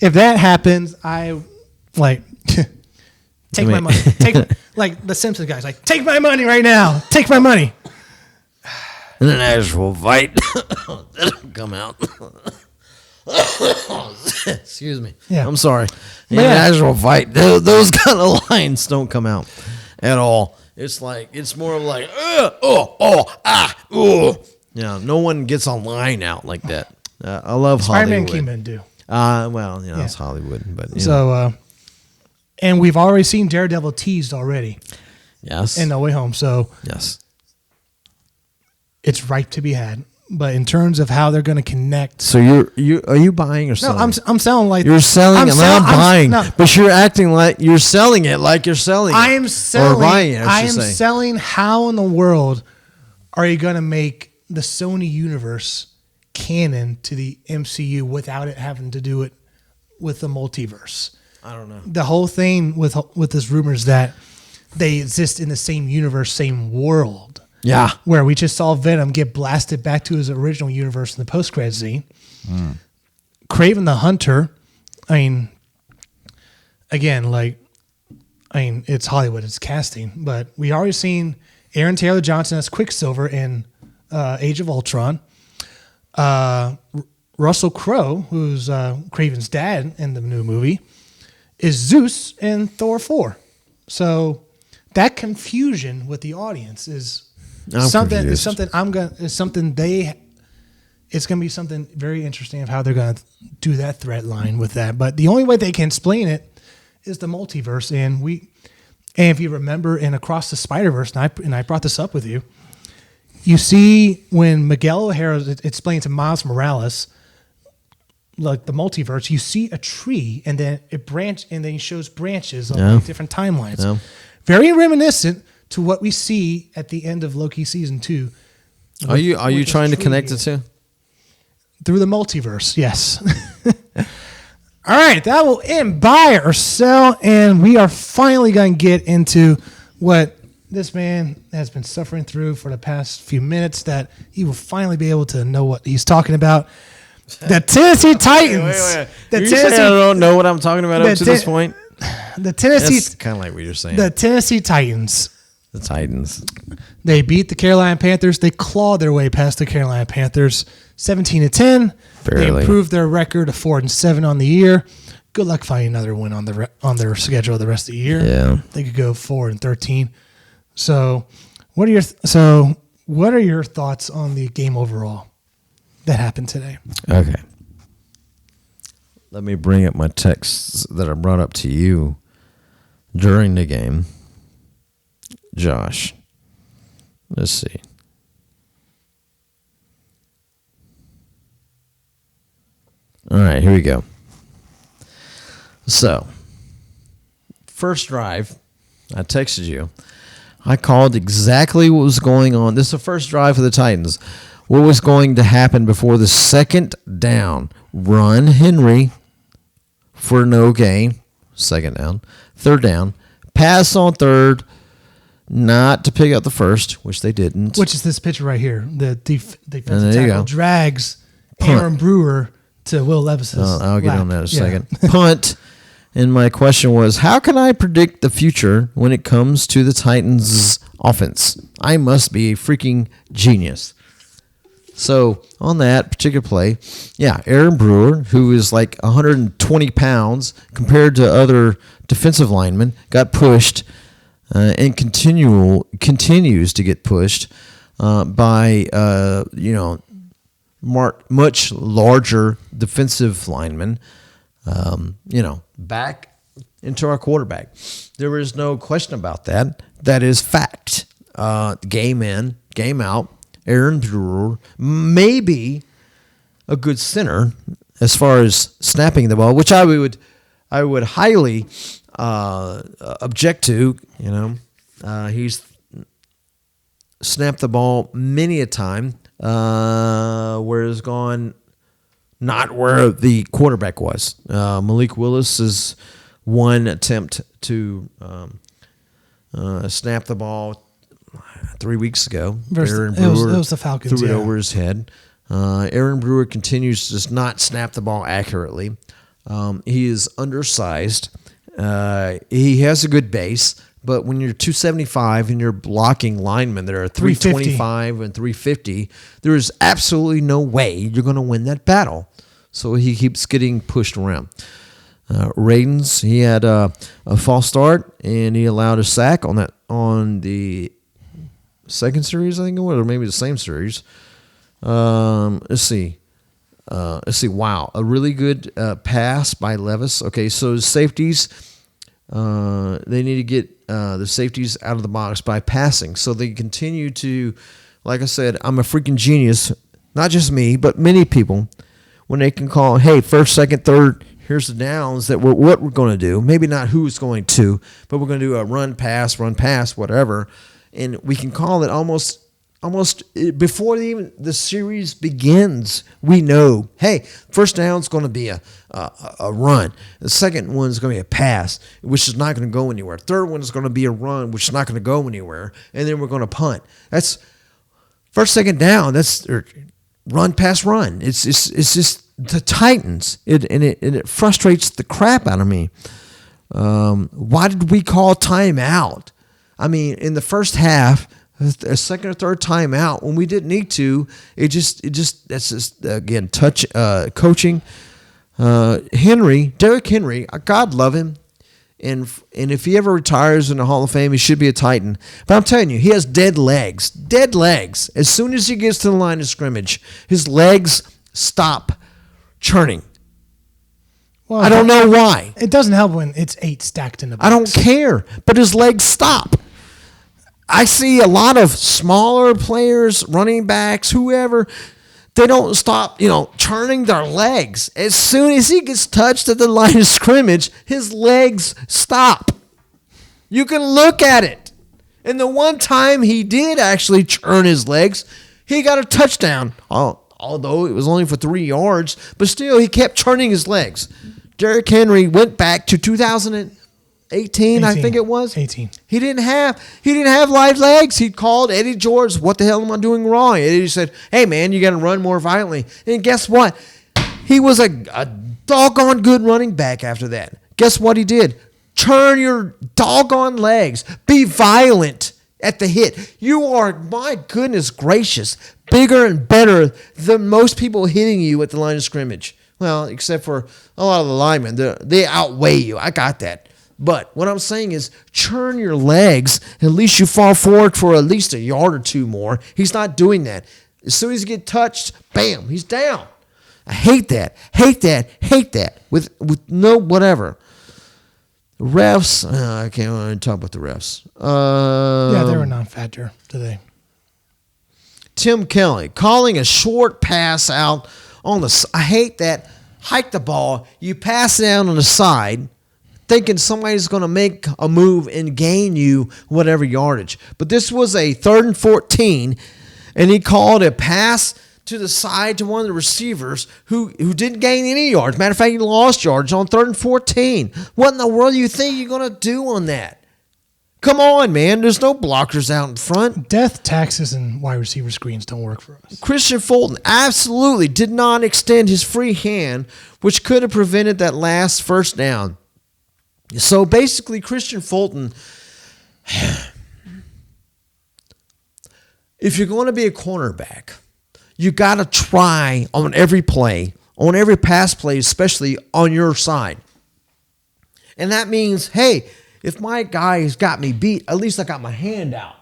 If that happens, I take my money. Take the Simpsons guys, take my money right now. Take my money. In an actual fight, that'll come out. Excuse me. Yeah. I'm sorry. In an actual fight, those kind of lines don't come out at all. It's more of like, no one gets a line out like that. I love Spider-Man Hollywood. Kingpin do. It's Hollywood, but so, and we've already seen Daredevil teased already. Yes. In No Way Home, so yes, it's ripe to be had. But in terms of how they're going to connect, so are you buying or selling? No, I'm selling like you're selling. I'm not buying, but you're acting like you're selling it, like you're selling. I am selling. Or buying it, I am selling. How in the world are you going to make the Sony universe canon to the MCU without it having to do it with the multiverse? I don't know. The whole thing with this rumors that they exist in the same universe, same world. Yeah. Where we just saw Venom get blasted back to his original universe in the post-credit scene. Kraven the Hunter, it's Hollywood, it's casting, but we already seen Aaron Taylor Johnson as Quicksilver in Age of Ultron. Russell Crowe, who's Kraven's dad in the new movie, is Zeus in Thor 4. So that confusion with the audience is something it's going to be something very interesting of how they're going to do that thread line with that. But the only way they can explain it is the multiverse. And if you remember in Across the Spider-Verse, and I brought this up with you, you see when Miguel O'Hara explains to Miles Morales, like the multiverse, you see a tree and then he shows branches of different timelines. Yeah. Very reminiscent to what we see at the end of Loki season 2. Are you trying to connect it to? Through the multiverse, yes. All right, that will end buy or sell, and we are finally going to get into what this man has been suffering through for the past few minutes, that he will finally be able to know what he's talking about. The Tennessee Titans. Wait. I don't know what I'm talking about up to this point. The Tennessee. That's kind of like what you're saying. The Tennessee Titans The Titans. They beat the Carolina Panthers. They clawed their way past the Carolina Panthers, 17-10. Barely. They improved their record to 4-7 on the year. Good luck finding another win on their schedule the rest of the year. Yeah, they could go 4-13. So, what are your thoughts on the game overall that happened today? Okay. Let me bring up my texts that I brought up to you during the game. Josh, let's see. All right, here we go. So, first drive, I texted you. I called exactly what was going on. This is the first drive for the Titans. What was going to happen before the second down? Run Henry for no gain. Second down. Third down. Pass on third. Not to pick up the first, which they didn't. Which is this picture right here. The defensive there tackle drags Aaron Brewer to Will Levis's I'll get lap. on that in a second. Punt. And my question was, how can I predict the future when it comes to the Titans' offense? I must be a freaking genius. So on that particular play, Aaron Brewer, who is like 120 pounds compared to other defensive linemen, got pushed and continues to get pushed by much larger defensive linemen. Back into our quarterback. There is no question about that. That is fact. Game in, game out. Aaron Brewer may be a good center as far as snapping the ball, which I would highly object to. He's snapped the ball many a time where it's gone not where the quarterback was. Malik Willis is one attempt to snap the ball 3 weeks ago. Aaron Brewer it was the Falcons, threw it over his head. Aaron Brewer continues to just not snap the ball accurately. He is undersized. He has a good base, but when you're 275 and you're blocking linemen that are 325 and 350, there is absolutely no way you're going to win that battle. So he keeps getting pushed around. Radens, he had a false start and he allowed a sack on the second series, I think it was, or maybe the same series. Let's see. Wow, a really good pass by Levis. Okay, so safeties, they need to get the safeties out of the box by passing. So they continue to, like I said, I'm a freaking genius. Not just me, but many people. When they can call, hey, first, second, third, here's the downs that what we're going to do. Maybe not who's going to, but we're going to do a run, pass, whatever. And we can call it almost before even the series begins. We know, hey, first down is going to be a run. The second one is going to be a pass, which is not going to go anywhere. Third one is going to be a run, which is not going to go anywhere. And then we're going to punt. That's first, second down. That's run, pass, run. It's just the Titans. It frustrates the crap out of me. Why did we call timeout? I mean, in the first half, a second or third timeout when we didn't need to. That's just again coaching. Derrick Henry, God love him, and if he ever retires in the Hall of Fame, he should be a Titan. But I'm telling you, he has dead legs. Dead legs. As soon as he gets to the line of scrimmage, his legs stop churning. Well, I don't know why. It doesn't help when it's 8 stacked in the box. I don't care, but his legs stop. I see a lot of smaller players, running backs, whoever, they don't stop, churning their legs. As soon as he gets touched at the line of scrimmage, his legs stop. You can look at it. And the one time he did actually churn his legs, he got a touchdown. Although it was only for 3 yards, but still he kept churning his legs. Derrick Henry went back to 2018, I think it was. 18. He didn't have live legs. He called Eddie George, what the hell am I doing wrong? Eddie said, hey, man, you got to run more violently. And guess what? He was a doggone good running back after that. Guess what he did? Turn your doggone legs. Be violent at the hit. You are, my goodness gracious, bigger and better than most people hitting you at the line of scrimmage. Well, except for a lot of the linemen. They outweigh you. I got that. But what I'm saying is churn your legs. At least you fall forward for at least a yard or two more. He's not doing that. As soon as he gets touched, bam, he's down. I hate that. Hate that. Hate that. With no whatever. Refs, I can't want to talk about the refs. Yeah, they were non-factor today. Tim Kelly calling a short pass out on the. I hate that. Hike the ball. You pass it down on the side, thinking somebody's going to make a move and gain you whatever yardage. But this was a 3rd and 14, and he called a pass to the side to one of the receivers who didn't gain any yards. Matter of fact, he lost yards on 3rd and 14. What in the world do you think you're going to do on that? Come on, man. There's no blockers out in front. Death, taxes, and wide receiver screens don't work for us. Christian Fulton absolutely did not extend his free hand, which could have prevented that last first down. So basically, Christian Fulton, if you're going to be a cornerback, you got to try on every play, on every pass play, especially on your side. And that means, hey, if my guy has got me beat, at least I got my hand out.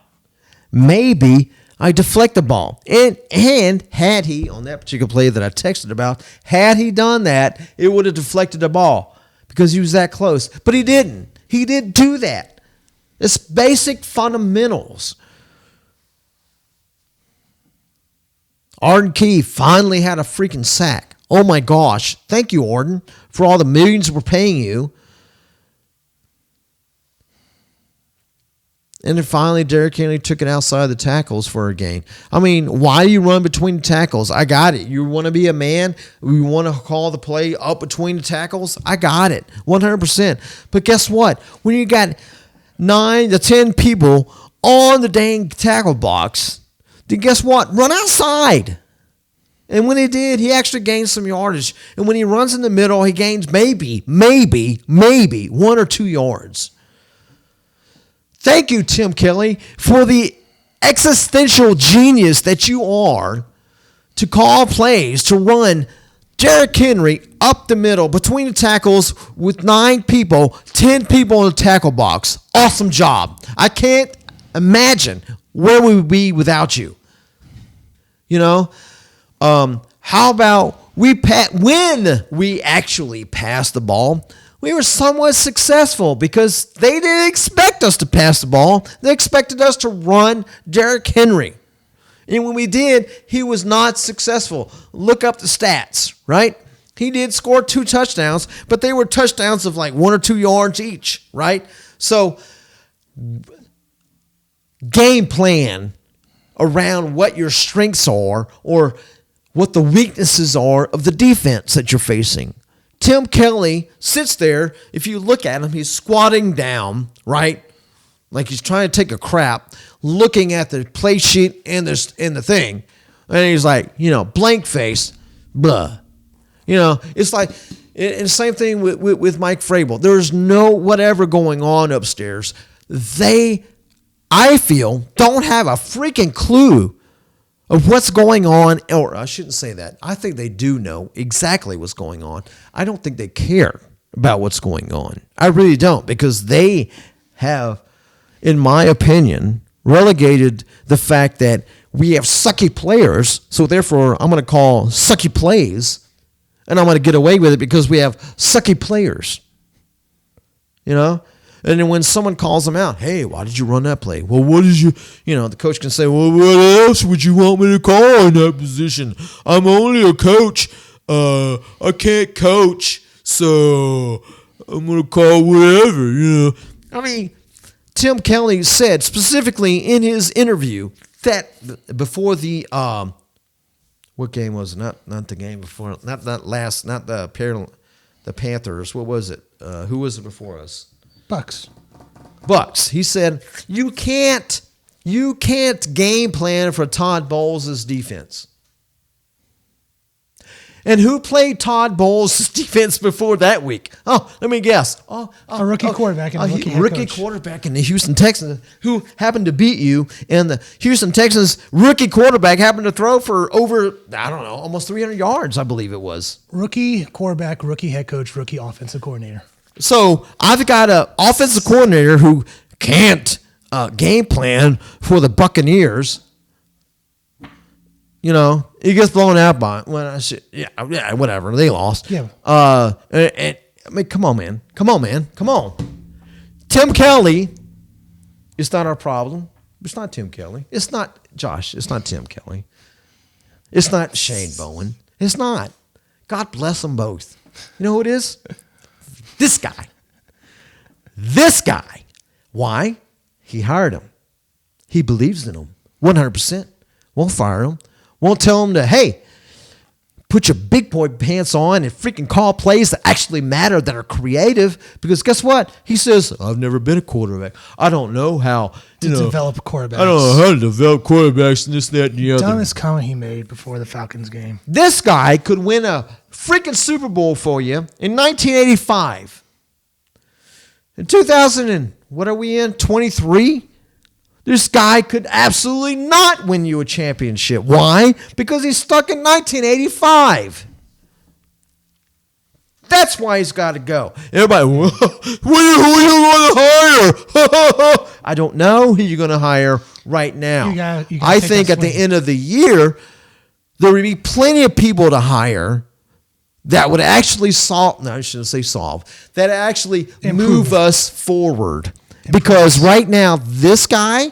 Maybe I deflect the ball. And had he, on that particular play that I texted about, had he done that, it would have deflected the ball because he was that close. But he didn't. He didn't do that. It's basic fundamentals. Arden Key finally had a freaking sack. Oh my gosh. Thank you, Arden, for all the millions we're paying you. And then finally, Derrick Henry took it outside the tackles for a gain. I mean, why do you run between the tackles? I got it. You want to be a man? You want to call the play up between the tackles? I got it, 100%. But guess what? When you got 9 to 10 people on the dang tackle box, then guess what? Run outside. And when he did, he actually gained some yardage. And when he runs in the middle, he gains maybe 1 or 2 yards. Thank you, Tim Kelly, for the existential genius that you are to call plays, to run Derrick Henry up the middle between the tackles with 9 people, 10 people in the tackle box. Awesome job. I can't imagine where we would be without you. You know, how about when we actually passed the ball, we were somewhat successful because they didn't expect us to pass the ball. They expected us to run Derrick Henry. And when we did, he was not successful. Look up the stats, right? He did score 2 touchdowns, but they were touchdowns of like 1 or 2 yards each, right? So game plan around what your strengths are or what the weaknesses are of the defense that you're facing. Tim Kelly sits there. If you look at him, he's squatting down, right? Like he's trying to take a crap, looking at the play sheet and the thing. And he's like, blank face, blah. It's like, and the same thing with Mike Vrabel. There's no whatever going on upstairs. They, I feel, don't have a freaking clue of what's going on, or I shouldn't say that. I think they do know exactly what's going on. I don't think they care about what's going on. I really don't, because they have, in my opinion, relegated the fact that we have sucky players, so therefore I'm going to call sucky plays, and I'm going to get away with it because we have sucky players. And then when someone calls them out, hey, why did you run that play? Well, what did you, the coach can say, well, what else would you want me to call in that position? I'm only a coach. I can't coach, so I'm going to call whatever, I mean, Tim Kelly said specifically in his interview that before the, what game was it? Not the game before, not the Panthers. What was it? Who was it before us? Bucks. He said, you can't game plan for Todd Bowles' defense. And who played Todd Bowles' defense before that week? Oh, let me guess. A rookie quarterback and a rookie quarterback in the Houston Texans who happened to beat you, and the Houston Texans rookie quarterback happened to throw for over, I don't know, almost 300 yards, I believe it was. Rookie quarterback, rookie head coach, rookie offensive coordinator. So I've got an offensive coordinator who can't game plan for the Buccaneers. You know, he gets blown out by whatever. They lost. Yeah. I mean, come on, man. Come on. Tim Kelly is not our problem. It's not Tim Kelly. It's not Josh. It's not Tim Kelly. It's not Shane Bowen. It's not. God bless them both. You know who it is? This guy. Why? He hired him. He believes in him 100%. Won't fire him. Won't tell him to, hey, put your big boy pants on and freaking call plays that actually matter, that are creative. Because guess what? He says, I've never been a quarterback. I don't know how to develop quarterbacks. I don't know how to develop quarterbacks and this, that, and the other. Dumbest comment he made before the Falcons game. This guy could win a freaking Super Bowl for you in 1985. In 2000 and what are we in? 23? This guy could absolutely not win you a championship. Why? Because he's stuck in 1985. That's why he's got to go. Everybody, who are you going to hire? I don't know who you're going to hire right now. I think at the end of the year, there would be plenty of people to hire that would actually solve, no, I shouldn't say solve, that actually move us forward. Because right now, this guy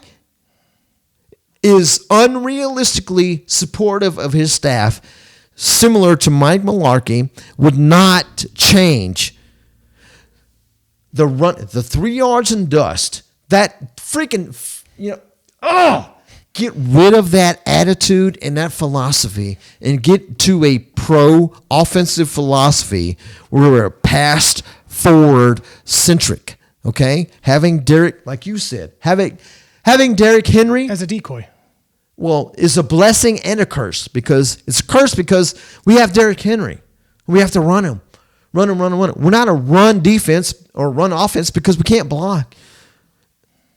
is unrealistically supportive of his staff, similar to Mike Mularkey, would not change the 3 yards and dust. That freaking, get rid of that attitude and that philosophy and get to a pro offensive philosophy where we're past forward centric. Okay, having Derrick, like you said, having Derrick Henry as a decoy, well, is a blessing and a curse, because it's a curse because we have Derrick Henry. We have to run him. We're not a run defense or run offense because we can't block.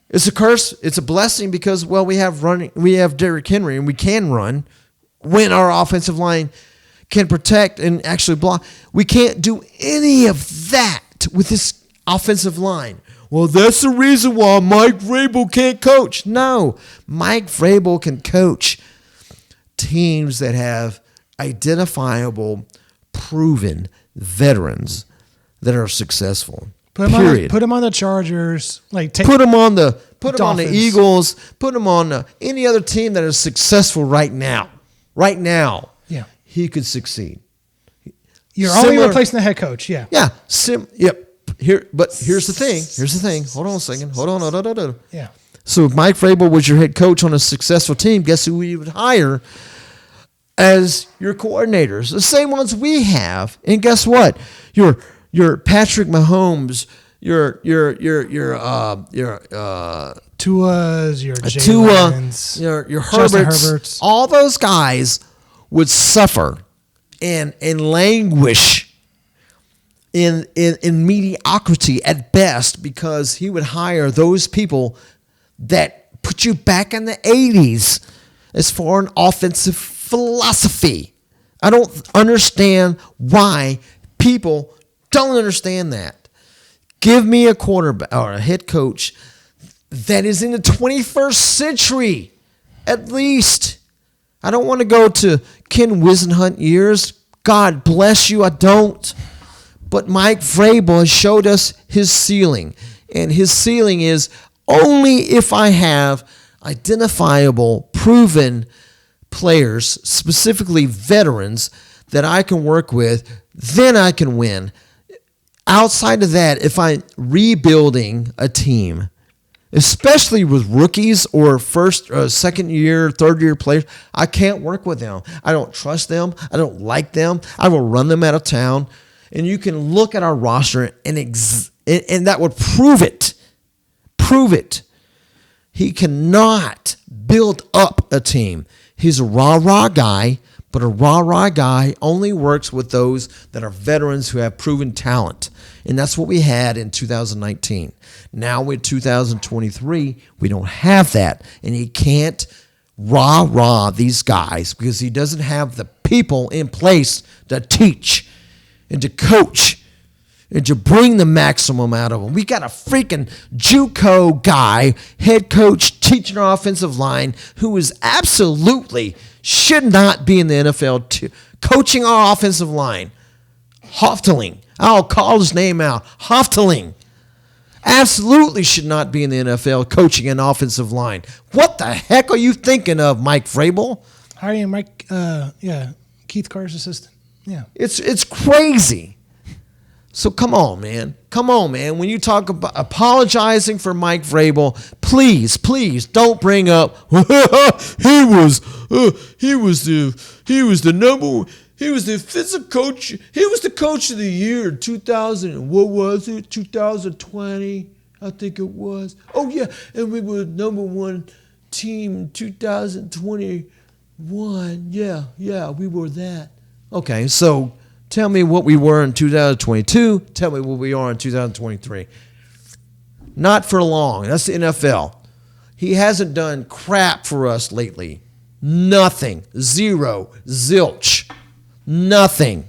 It's a curse. It's a blessing because, well, we have Derrick Henry and we can run when our offensive line can protect and actually block. We can't do any of that with this offensive line. Well, that's the reason why Mike Vrabel can't coach. No, Mike Vrabel can coach teams that have identifiable, proven veterans that are successful. Put him on the Chargers. Put him on the Eagles. Put him on any other team that is successful right now. Right now, yeah, he could succeed. You're only replacing the head coach. Yeah. Yeah. Yep. Here's the thing. Hold on a second. Hold on. Yeah. So if Mike Vrabel was your head coach on a successful team, guess who you would hire as your coordinators? The same ones we have. And guess what? Your Patrick Mahomes, your Tua's, your Jalen's, your Herberts, all those guys would suffer and languish in mediocrity at best, because he would hire those people that put you back in the 80s as far an offensive philosophy. I don't understand why people don't understand that. Give me a quarterback or a head coach that is in the 21st century, at least. I don't want to go to Ken Wisenhunt years. God bless you, I don't. But Mike Vrabel showed us his ceiling. And his ceiling is only if I have identifiable, proven players, specifically veterans, that I can work with, then I can win. Outside of that, if I'm rebuilding a team, especially with rookies or second year, third year players, I can't work with them. I don't trust them. I don't like them. I will run them out of town. And you can look at our roster and that would prove it. Prove it. He cannot build up a team. He's a rah-rah guy, But a rah-rah guy only works with those that are veterans who have proven talent. And that's what we had in 2019. Now with 2023, we don't have that. And he can't rah-rah these guys because he doesn't have the people in place to teach and to coach and to bring the maximum out of them. We got a freaking JUCO guy, head coach, teaching our offensive line, who is absolutely should not be in the NFL coaching our offensive line. Hofteling. I'll call his name out. Hofteling. Absolutely should not be in the NFL coaching an offensive line. What the heck are you thinking of, Mike Vrabel? Hiring Mike, Keith Carr's assistant. Yeah. It's crazy. So come on, man. Come on, man. When you talk about apologizing for Mike Vrabel, please don't bring up he was the number. He was the offensive coach. He was the coach of the year in 2000. What was it? 2020, I think it was. Oh yeah, and we were number one team in 2021. Yeah, we were that. Okay, so tell me what we were in 2022. Tell me what we are in 2023. Not for long. That's the NFL. He hasn't done crap for us lately. Nothing. Zero. Zilch. Nothing.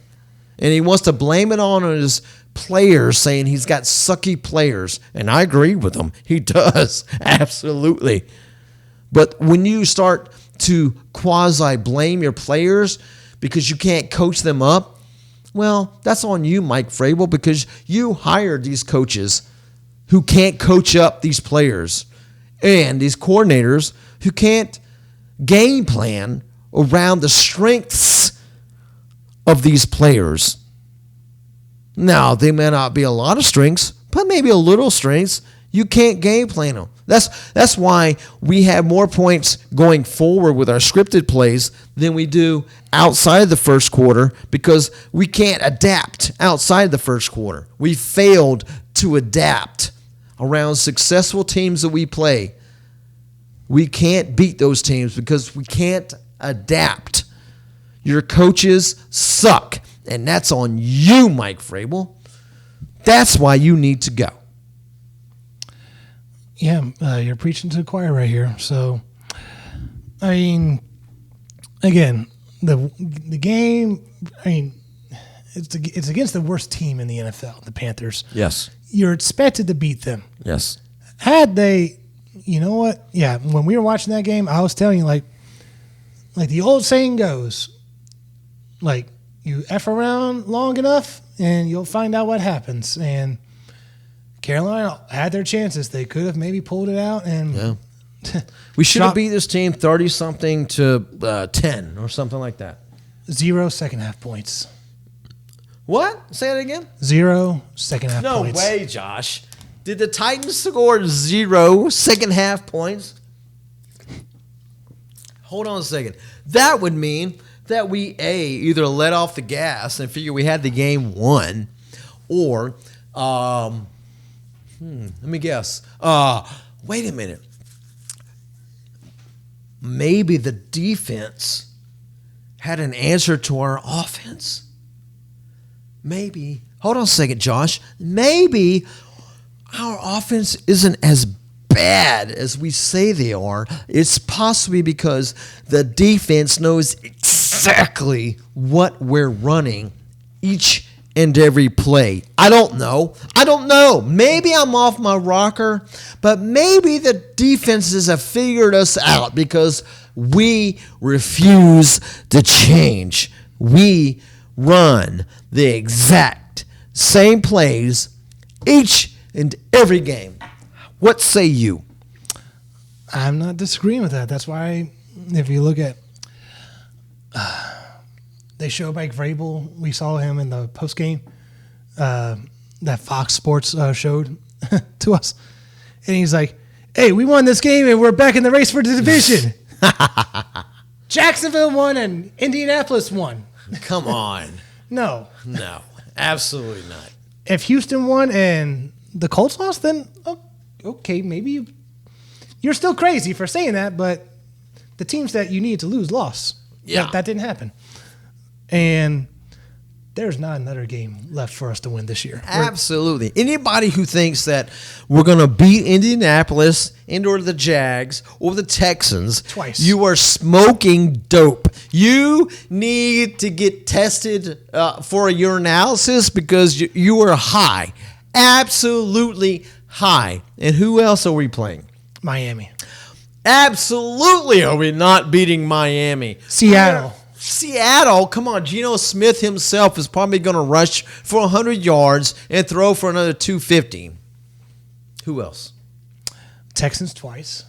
And he wants to blame it on his players, saying he's got sucky players. And I agree with him. He does. Absolutely. But when you start to quasi-blame your players because you can't coach them up, well, that's on you, Mike Vrabel, because you hired these coaches who can't coach up these players and these coordinators who can't game plan around the strengths of these players. Now, they may not be a lot of strengths, but maybe a little strengths. You can't game plan them. That's why we have more points going forward with our scripted plays than we do outside the first quarter because we can't adapt outside the first quarter. We failed to adapt around successful teams that we play. We can't beat those teams because we can't adapt. Your coaches suck, and that's on you, Mike Vrabel. That's why you need to go. Yeah, you're preaching to the choir right here. So, I mean, again, the game. I mean, it's against the worst team in the NFL, the Panthers. Yes. You're expected to beat them. Yes. Had they, you know what? Yeah, when we were watching that game, I was telling you, like the old saying goes, like, you F around long enough and you'll find out what happens. And Carolina had their chances. They could have maybe pulled it out. And yeah. We should have beat this team 30-something to 10 or something like that. 0 second half points. What? Say that again? 0 second half points. No way, Josh. Did the Titans score 0 second half points? Hold on a second. That would mean that we, either let off the gas and figure we had the game won, or, let me guess. Wait a minute. Maybe the defense had an answer to our offense. Maybe. Hold on a second, Josh. Maybe our offense isn't as bad as we say they are. It's possibly because the defense knows exactly what we're running each and every play. I don't know. Maybe I'm off my rocker, but maybe the defenses have figured us out because we refuse to change. We run the exact same plays each and every game. What say you? I'm not disagreeing with that. That's why, if you look at, they show Mike Vrabel. We saw him in the post game that Fox Sports showed to us, and he's like, "Hey, we won this game, and we're back in the race for the division." Jacksonville won, and Indianapolis won. Come on. No, absolutely not. If Houston won and the Colts lost, then okay, maybe you're still crazy for saying that, but the teams that you need to lose lost. Yeah. That didn't happen. And there's not another game left for us to win this year. Absolutely. Anybody who thinks that we're going to beat Indianapolis or the Jags or the Texans twice, you are smoking dope. You need to get tested for a urinalysis because you are high. Absolutely high. And who else are we playing? Miami. Absolutely are we not beating Miami. Seattle, come on. Geno Smith himself is probably going to rush for 100 yards and throw for another 250. Who else? Texans twice.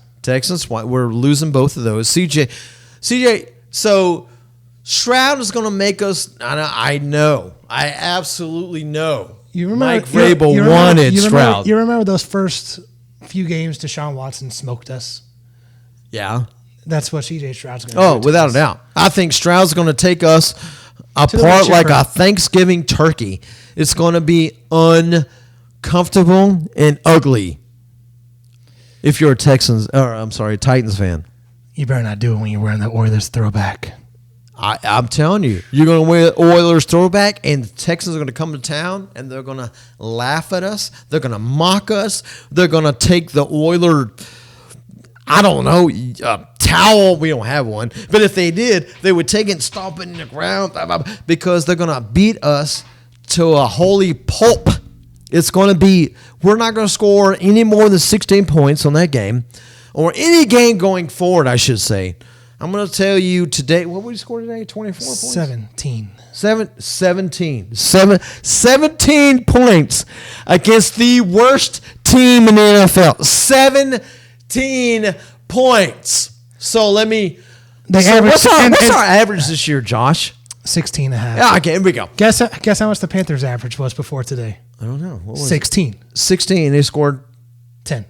We're losing both of those. CJ, so Stroud is going to make us, I know. I absolutely know. You remember, Mike Vrabel wanted Stroud. You remember those first few games Deshaun Watson smoked us? Yeah. That's what CJ Stroud's going to do. Oh, without a doubt. I think Stroud's going to take us apart like a Thanksgiving turkey. It's going to be uncomfortable and ugly if you're a Titans fan. You better not do it when you're wearing the Oilers throwback. I'm telling you, you're going to wear Oilers throwback, and the Texans are going to come to town, and they're going to laugh at us. They're going to mock us. They're going to take the Oiler, I don't know, towel. We don't have one. But if they did, they would take it and stomp it in the ground because they're going to beat us to a holy pulp. It's going to be, we're not going to score any more than 16 points on that game, or any game going forward, I should say. I'm going to tell you today, what did we score today? 24 points? 17. 17 points against the worst team in the NFL. 17 points. So let me. What's our average this year, Josh? 16 and a half. Yeah, okay, here we go. Guess how much the Panthers' average was before today? I don't know. What was 16. It? 16. They scored 10.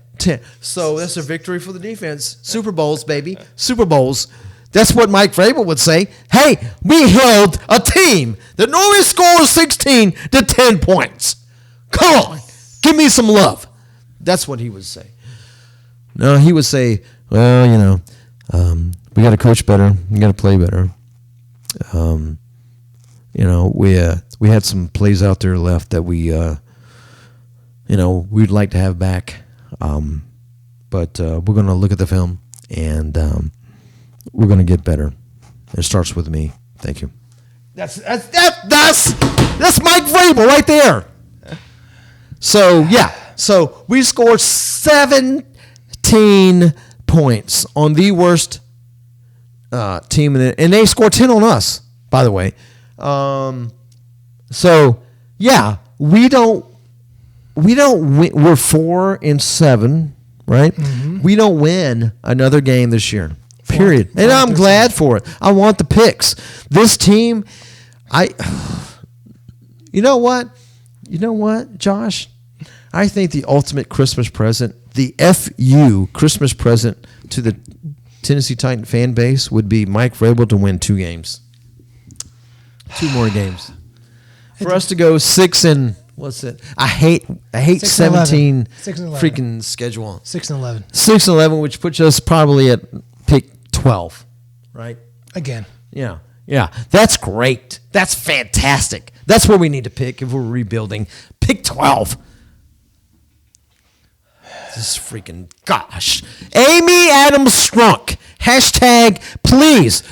So that's a victory for the defense. Super Bowls, baby. Super Bowls. That's what Mike Vrabel would say. Hey, we held a team that normally scores 16 to 10 points. Come on. Give me some love. That's what he would say. No, he would say, well, we got to coach better. We got to play better. We had some plays out there left that we'd like to have back. But we're going to look at the film, and we're going to get better. It starts with me. Thank you. That's Mike Vrabel right there. So, yeah. So, we scored 17 points on the worst team, and they scored 10 on us, by the way. So, yeah, we don't win. We're 4-7, right? Mm-hmm. We don't win another game this year. Period. And I'm glad for it. I want the picks. This team, you know what, Josh? I think the ultimate Christmas present, the FU Christmas present to the Tennessee Titan fan base would be Mike Vrabel to win 2 games. 2 more games. For us to go 6 and what's it? I hate 17 freaking schedule. 6-11. 6-11, which puts us probably at pick 12, right? Again. Yeah. That's great. That's fantastic. That's where we need to pick if we're rebuilding. Pick 12. This freaking gosh. Amy Adams Strunk. # please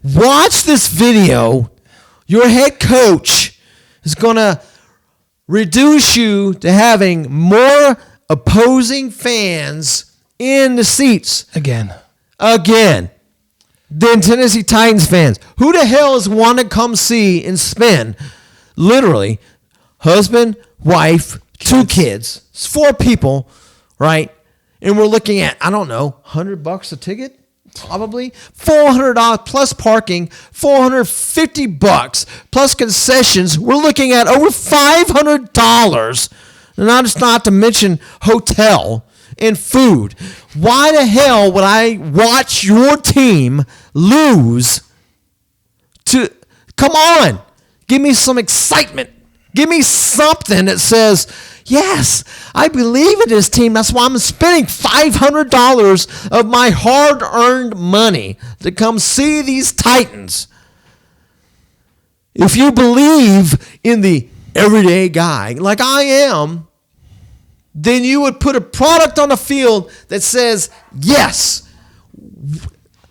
watch this video. Your head coach is going to reduce you to having more opposing fans in the seats. Again. Than Tennessee Titans fans. Who the hell is one to come see and spend literally husband, wife, 2 kids. It's 4 people, right? And we're looking at, I don't know, $100 a ticket? Probably $400 plus parking, $450 plus concessions. We're looking at over $500, and that's not to mention hotel and food. Why the hell would I watch your team lose? Come on, give me some excitement. Give me something that says, yes, I believe in this team. That's why I'm spending $500 of my hard-earned money to come see these Titans. if you believe in the everyday guy like I am, then you would put a product on the field that says, yes,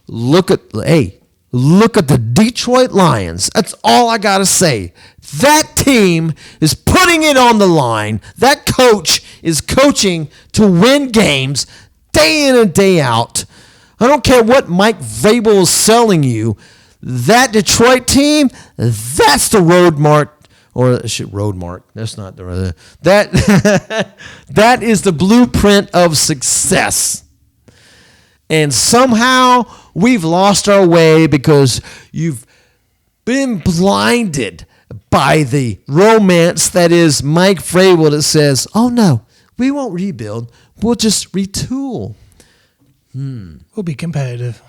look at the Detroit Lions. That's all I got to say. That team is putting it on the line. That coach is coaching to win games day in and day out. I don't care what Mike Vrabel is selling you. That Detroit team, that's the road mark. Or road mark. That's not the that. That is the blueprint of success. And somehow we've lost our way because you've been blinded by the romance that is Mike Vrabel that says, "Oh no, we won't rebuild. We'll just retool. We'll be competitive."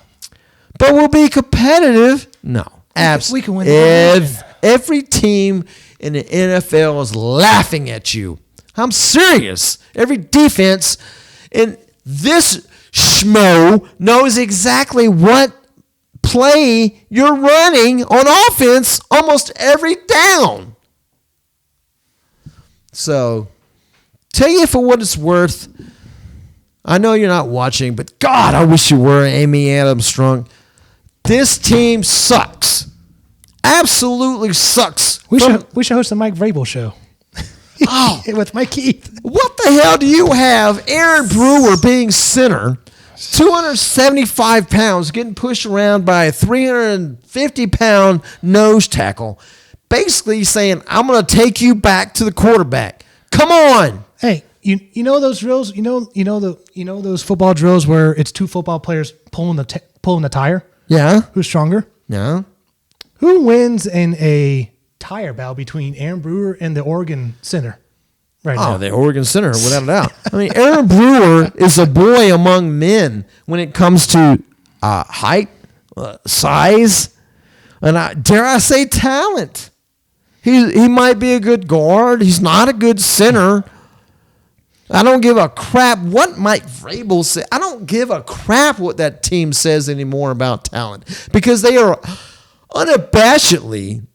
But we'll be competitive? No. We can win the division. Every team in the NFL is laughing at you. I'm serious. Every defense in this schmo knows exactly what play you're running on offense almost every down. So, tell you for what it's worth, I know you're not watching, but God, I wish you were, Amy Adams Strong. This team sucks. Absolutely sucks. We should host a Mike Vrabel show. Oh, with Mike Keith. What the hell do you have? Aaron Brewer being center, 275 pounds, getting pushed around by a 350-pound nose tackle, basically saying, "I'm going to take you back to the quarterback." Come on. Hey, you know those drills? You know those football drills where it's two football players pulling the tire? Yeah. Who's stronger? Yeah. Who wins in a tire battle between Aaron Brewer and the Oregon center right now? Oh, the Oregon center, without a doubt. I mean, Aaron Brewer is a boy among men when it comes to height, size, and dare I say talent. He might be a good guard. He's not a good center. I don't give a crap what Mike Vrabel said. I don't give a crap what that team says anymore about talent because they are unabashedly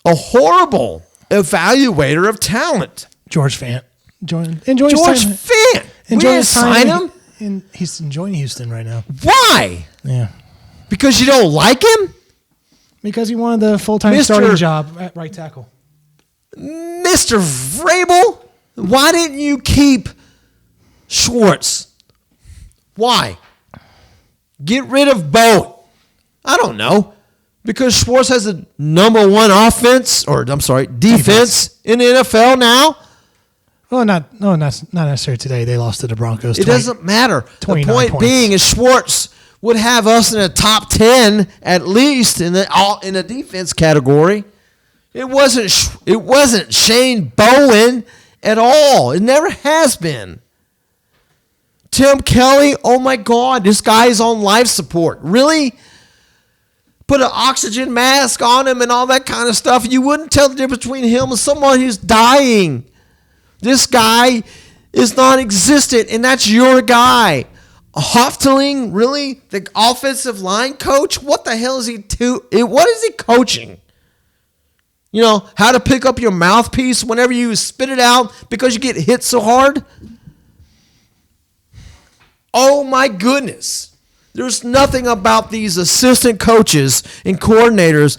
a horrible evaluator of talent. George Fant. George Fant. We didn't sign him. And he's enjoying Houston right now. Why? Yeah. Because you don't like him? Because he wanted the full-time starting job at right tackle. Mr. Vrabel, why didn't you keep Schwartz? Why? Get rid of both. I don't know. Because Schwartz has the number one defense in the NFL now. Well, not necessarily today. They lost to the Broncos. It doesn't matter. The point points. being is Schwartz would have us in the top 10 at least in the defense category. It wasn't Shane Bowen at all. It never has been. Tim Kelly, oh my God, this guy is on life support. Really? Put an oxygen mask on him and all that kind of stuff. You wouldn't tell the difference between him and someone who's dying. This guy is non-existent, and that's your guy. Hofteling, really? The offensive line coach? What the hell is he what is he coaching? You know, how to pick up your mouthpiece whenever you spit it out because you get hit so hard? Oh my goodness. There's nothing about these assistant coaches and coordinators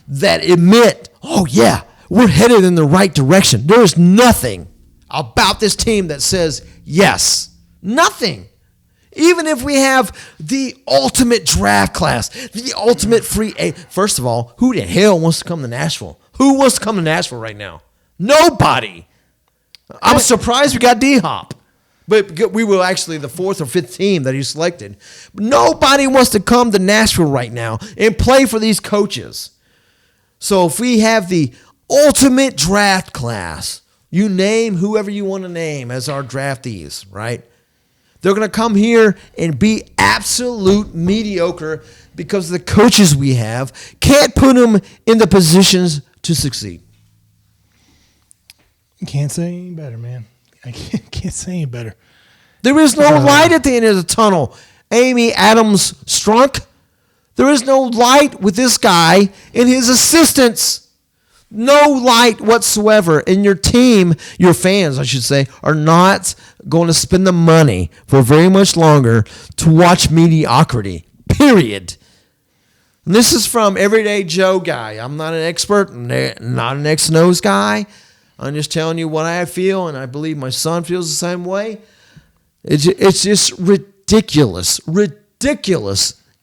that admit, oh yeah, we're headed in the right direction. There is nothing about this team that says yes. Nothing. Even if we have the ultimate draft class, the ultimate free agent. First of all, who the hell wants to come to Nashville? Who wants to come to Nashville right now? Nobody. I'm surprised we got D-Hop. But we were actually the fourth or fifth team that he selected. Nobody wants to come to Nashville right now and play for these coaches. So if we have the ultimate draft class, you name whoever you want to name as our draftees, right? They're going to come here and be absolute mediocre because the coaches we have can't put them in the positions to succeed. Can't say any better, man. I can't say any better. There is no light at the end of the tunnel. Amy Adams Strunk. There is no light with this guy and his assistants. No light whatsoever. And your team, your fans, I should say, are not going to spend the money for very much longer to watch mediocrity, period. And this is from Everyday Joe guy. I'm not an expert, not an X-Nose guy. I'm just telling you what I feel, and I believe my son feels the same way. It's just ridiculous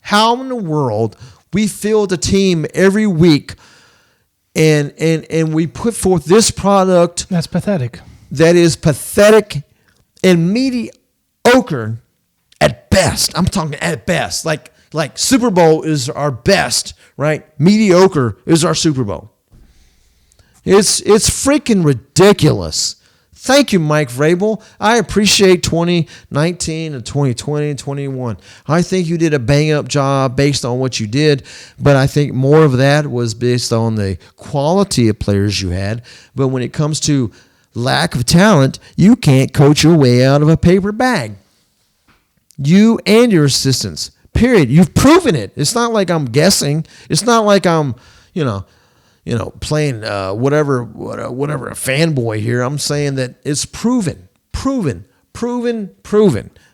how in the world we field a team every week and we put forth this product. That's pathetic. That is pathetic and mediocre at best. I'm talking at best. Like Super Bowl is our best, right? Mediocre is our Super Bowl. It's freaking ridiculous. Thank you, Mike Vrabel. I appreciate 2019 and 2020 and 21. I think you did a bang-up job based on what you did, but I think more of that was based on the quality of players you had. But when it comes to lack of talent, you can't coach your way out of a paper bag. You and your assistants, period. You've proven it. It's not like I'm guessing. It's not like I'm, playing whatever a fanboy here. I'm saying that it's proven.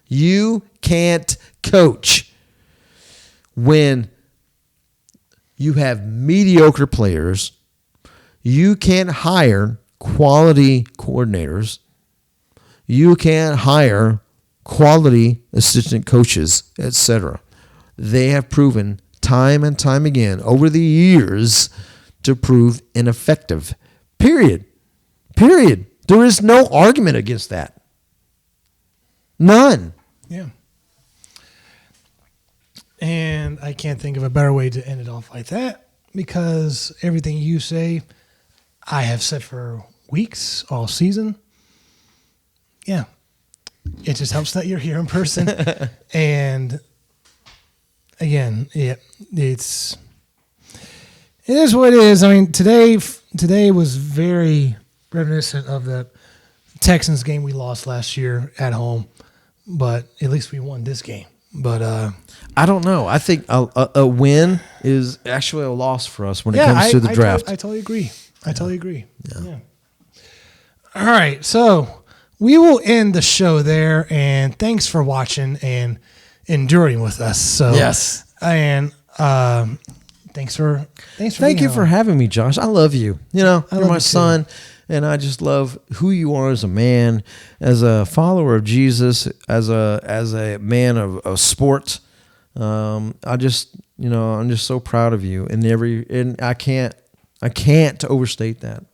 You can't coach when you have mediocre players. You can't hire quality coordinators. You can't hire quality assistant coaches, etc. They have proven time and time again over the years to prove ineffective. Period. There is no argument against that. None. Yeah. And I can't think of a better way to end it off like that, because everything you say, I have said for weeks, all season. Yeah. It just helps that you're here in person. And again, it is what it is. I mean, today was very reminiscent of the Texans game we lost last year at home, but at least we won this game. But I don't know. I think a win is actually a loss for us when it comes to the draft. I totally agree. Yeah. All right, so we will end the show there, and thanks for watching and enduring with us. So yes, and thank you for having me, Josh. I love you. You're my son, too. and I just love who you are as a man, as a follower of Jesus, as a man of sport. I'm just so proud of you, and I can't overstate that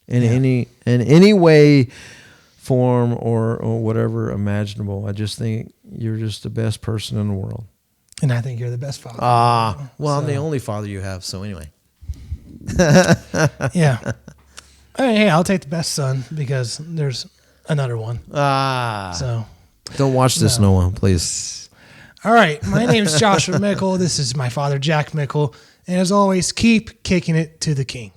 in any way, form, or whatever imaginable. I just think you're just the best person in the world. And I think you're the best father. I'm the only father you have, so anyway. Yeah. Hey, I'll take the best son because there's another one. So don't watch this, Noah, please. All right. My name is Joshua Mickle. This is my father, Jack Mickle. And as always, keep kicking it to the king.